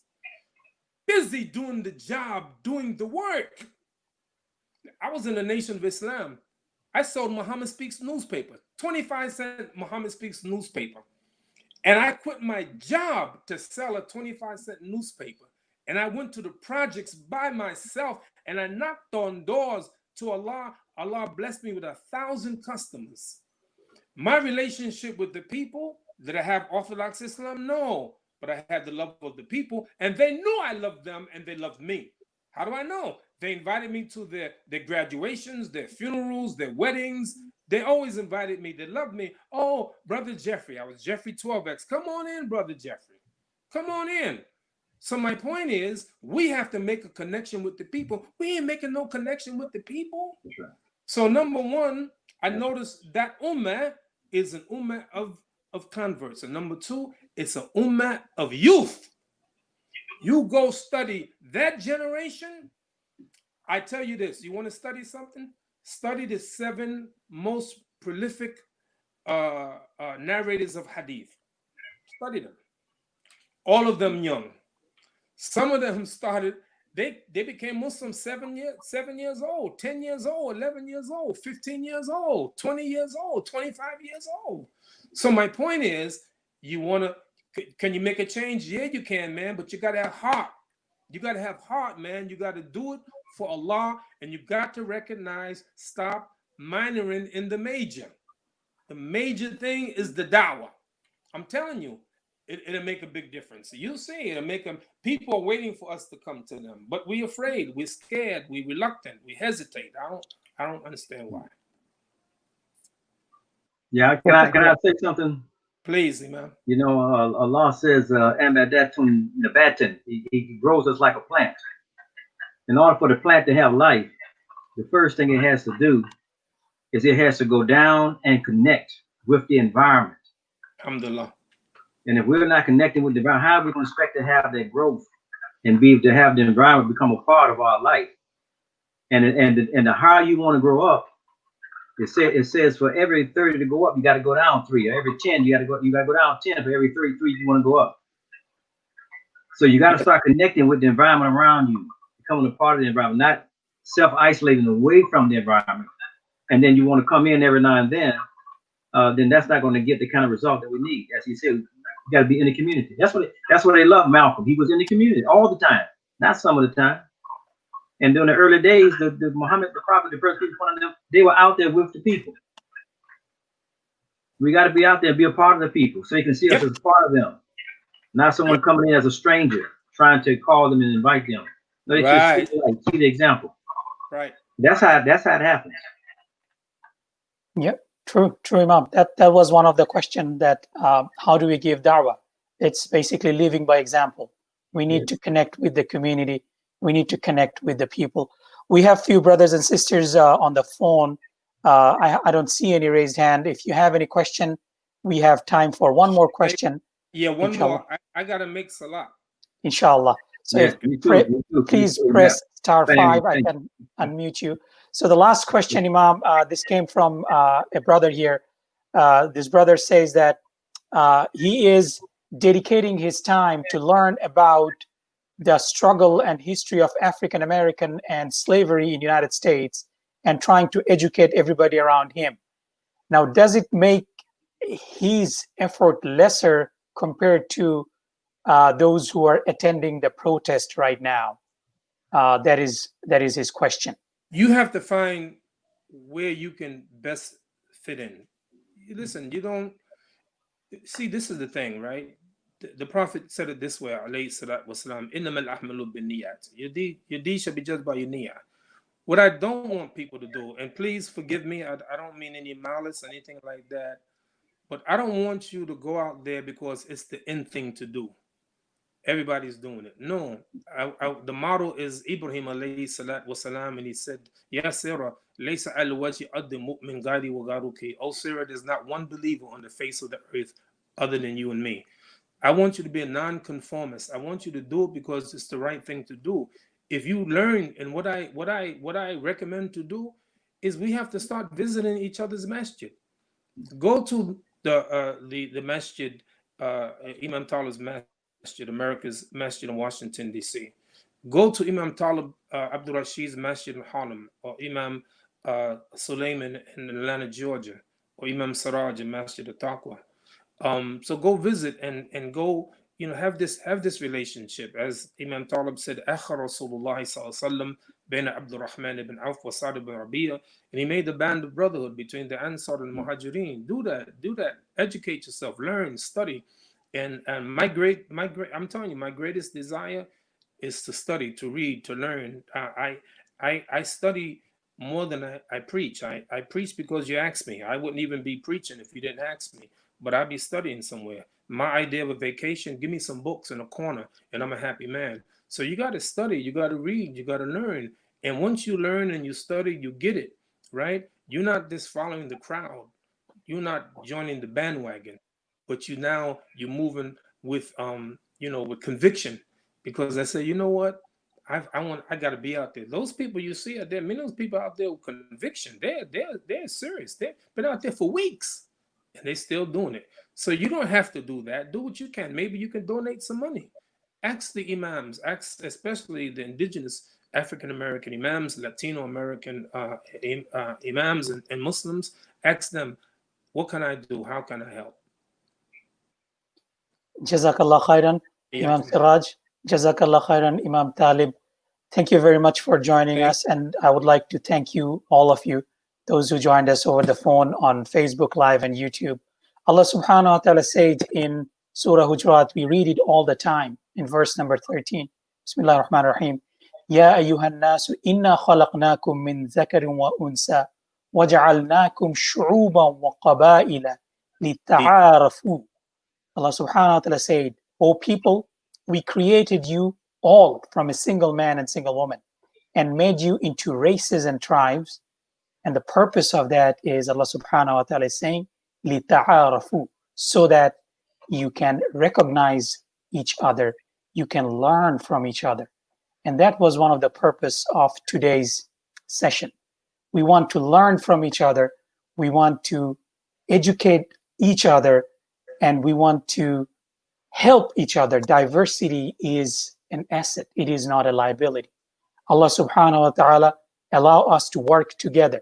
Busy doing the job, doing the work. I was in the Nation of Islam. I sold Muhammad Speaks newspaper, 25-cent Muhammad Speaks newspaper. And I quit my job to sell a 25-cent newspaper. And I went to the projects by myself and I knocked on doors to Allah. Allah blessed me with 1,000 customers. My relationship with the people, did I have Orthodox Islam? No, but I had the love of the people and they knew I loved them and they loved me. How do I know? They invited me to their graduations, their funerals, their weddings. They always invited me. They loved me. Oh, Brother Jeffrey. I was Jeffrey 12X. Come on in, Brother Jeffrey. Come on in. So my point is, we have to make a connection with the people. We ain't making no connection with the people. Right. So number one, I noticed that ummah is an ummah of converts. And number two, it's an ummah of youth. You go study that generation. I tell you this, you want to study something? Study the 7 most prolific narrators of hadith. Study them. All of them young. Some of them started, they became Muslim 7 years old, 10 years old, 11 years old, 15 years old, 20 years old, 25 years old. So my point is, can you make a change? Yeah, you can, man, but you got to have heart. You got to have heart, man. You got to do it for Allah, and you got to recognize, stop minoring in the major. The major thing is the da'wah. I'm telling you, it'll make a big difference. You see, it'll make them, people are waiting for us to come to them, but we're afraid, we're scared, we're reluctant, we hesitate. I don't understand why. Yeah, can I say something? Please, Imam. You know, Allah says, "Amadatun nabatin." He grows us like a plant. In order for the plant to have life, the first thing it has to do is it has to go down and connect with the environment. Alhamdulillah. And if we're not connecting with the environment, how are we going to expect to have that growth and be able to have the environment become a part of our life? And the higher you want to grow up, it says for every 30 to go up, you got to go down 3. Or every 10, you got to go down 10. For every 33, you want to go up. So you got to start connecting with the environment around you, becoming a part of the environment, not self-isolating away from the environment. And then you want to come in every now and then that's not going to get the kind of result that we need. As he said, you got to be in the community. That's what they love Malcolm. He was in the community all the time, not some of the time. And during the early days, the Muhammad, the Prophet, the first people, one of them, they were out there with the people. We got to be out there and be a part of the people so you can see us as a part of them. Not someone coming in as a stranger, trying to call them and invite them. No, they right. See the example. Right. That's how it happens. Yep, true, Imam. That was one of the questions that how do we give da'wah? It's basically living by example. We need to connect with the community. We need to connect with the people. We have few brothers and sisters on the phone. I don't see any raised hand. If you have any question, we have time for one more question. Yeah, one inshallah. More. I got to make salah. Inshallah. So please press *5. I can unmute you. So the last question, Imam, this came from a brother here. This brother says that he is dedicating his time to learn about the struggle and history of African American and slavery in the United States and trying to educate everybody around him. Now, does it make his effort lesser compared to those who are attending the protest right now? That is his question. You have to find where you can best fit in. Listen, you don't see, this is the thing, right? The Prophet said it this way, alayhi salatu wasalam, innamal ahmalu bin niyat. Your deed should be judged by your niyyah. What I don't want people to do, and please forgive me, I don't mean any malice or anything like that, but I don't want you to go out there because it's the end thing to do. Everybody's doing it. No, the model is Ibrahim alayhi salatu wasalam, and he said, Ya Sarah, laysa al waji addi mu'min gadi wa garuki. Oh Sarah, there's not one believer on the face of the earth other than you and me. I want you to be a non-conformist. I want you to do it because it's the right thing to do. If you learn, and what I recommend to do is we have to start visiting each other's masjid. Go to the masjid, Imam Talib's masjid, America's masjid in Washington D.C. Go to Imam Talib Abdul Rashid's masjid in Harlem, or Imam Suleiman in Atlanta, Georgia, or Imam Siraj in Masjid al-Taqwa. So go visit and go, have this relationship. As Imam Talib said, Akha Rasulullah sallallahu alaihi wasallam baina Abdul Rahman ibn Auf wa Sa'd ibn Rabi'a, and he made the band of brotherhood between the Ansar and Muhajirin. Do that. Educate yourself, learn, study, and I'm telling you, my greatest desire is to study, to read, to learn. I study more than I preach. I preach because you asked me. I wouldn't even be preaching if you didn't ask me. But I'd be studying somewhere. My idea of a vacation, give me some books in a corner, and I'm a happy man. So you got to study, you got to read, you got to learn. And once you learn and you study, you get it, right? You're not just following the crowd. You're not joining the bandwagon, but you're moving with with conviction, because I say, you know what? I got to be out there. Those people you see out there, many of those people out there with conviction, they're serious. They've been out there for weeks. And they're still doing it. So you don't have to do that. Do what you can. Maybe you can donate some money. Ask the imams, especially the indigenous African American imams, Latino American imams and Muslims. Ask them, what can I do? How can I help? Jazakallah khairan, Imam Siraj. Jazakallah khairan, Imam Talib. Thank you very much for joining us. And I would like to thank you, all of you, those who joined us over the phone on Facebook Live and YouTube. Allah subhanahu wa ta'ala said in Surah Hujurat, we read it all the time, in verse number 13. Bismillah ar-Rahman ar-Rahim. Ya ayyuhan nasu inna khalaqnakum min dhakarin wa unsa waja'alnakum shu'uban wa qaba'ila lita'arafu. Allah subhanahu wa ta'ala said, O people, we created you all from a single man and single woman and made you into races and tribes. And the purpose of that is Allah subhanahu wa ta'ala is saying, لِتَعَارَفُوا, so that you can recognize each other, you can learn from each other. And that was one of the purpose of today's session. We want to learn from each other, we want to educate each other, and we want to help each other. Diversity is an asset, it is not a liability. Allah subhanahu wa ta'ala allow us to work together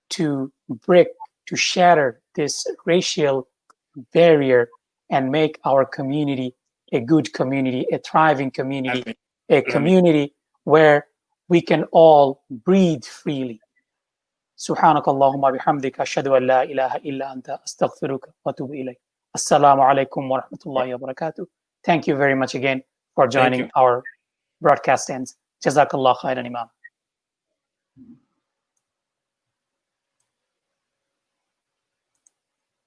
to break, to shatter this racial barrier and make our community a good community, a thriving community, a community where we can all breathe freely. Subhanakallahumma bihamdika ashhadu an la ilaha illa anta astaghfiruka wa atubu ilayk. Assalamu alaikum wa rahmatullahi wa barakatuh. Thank you very much again for joining our broadcast ends. Jazakallah khairan, Imam.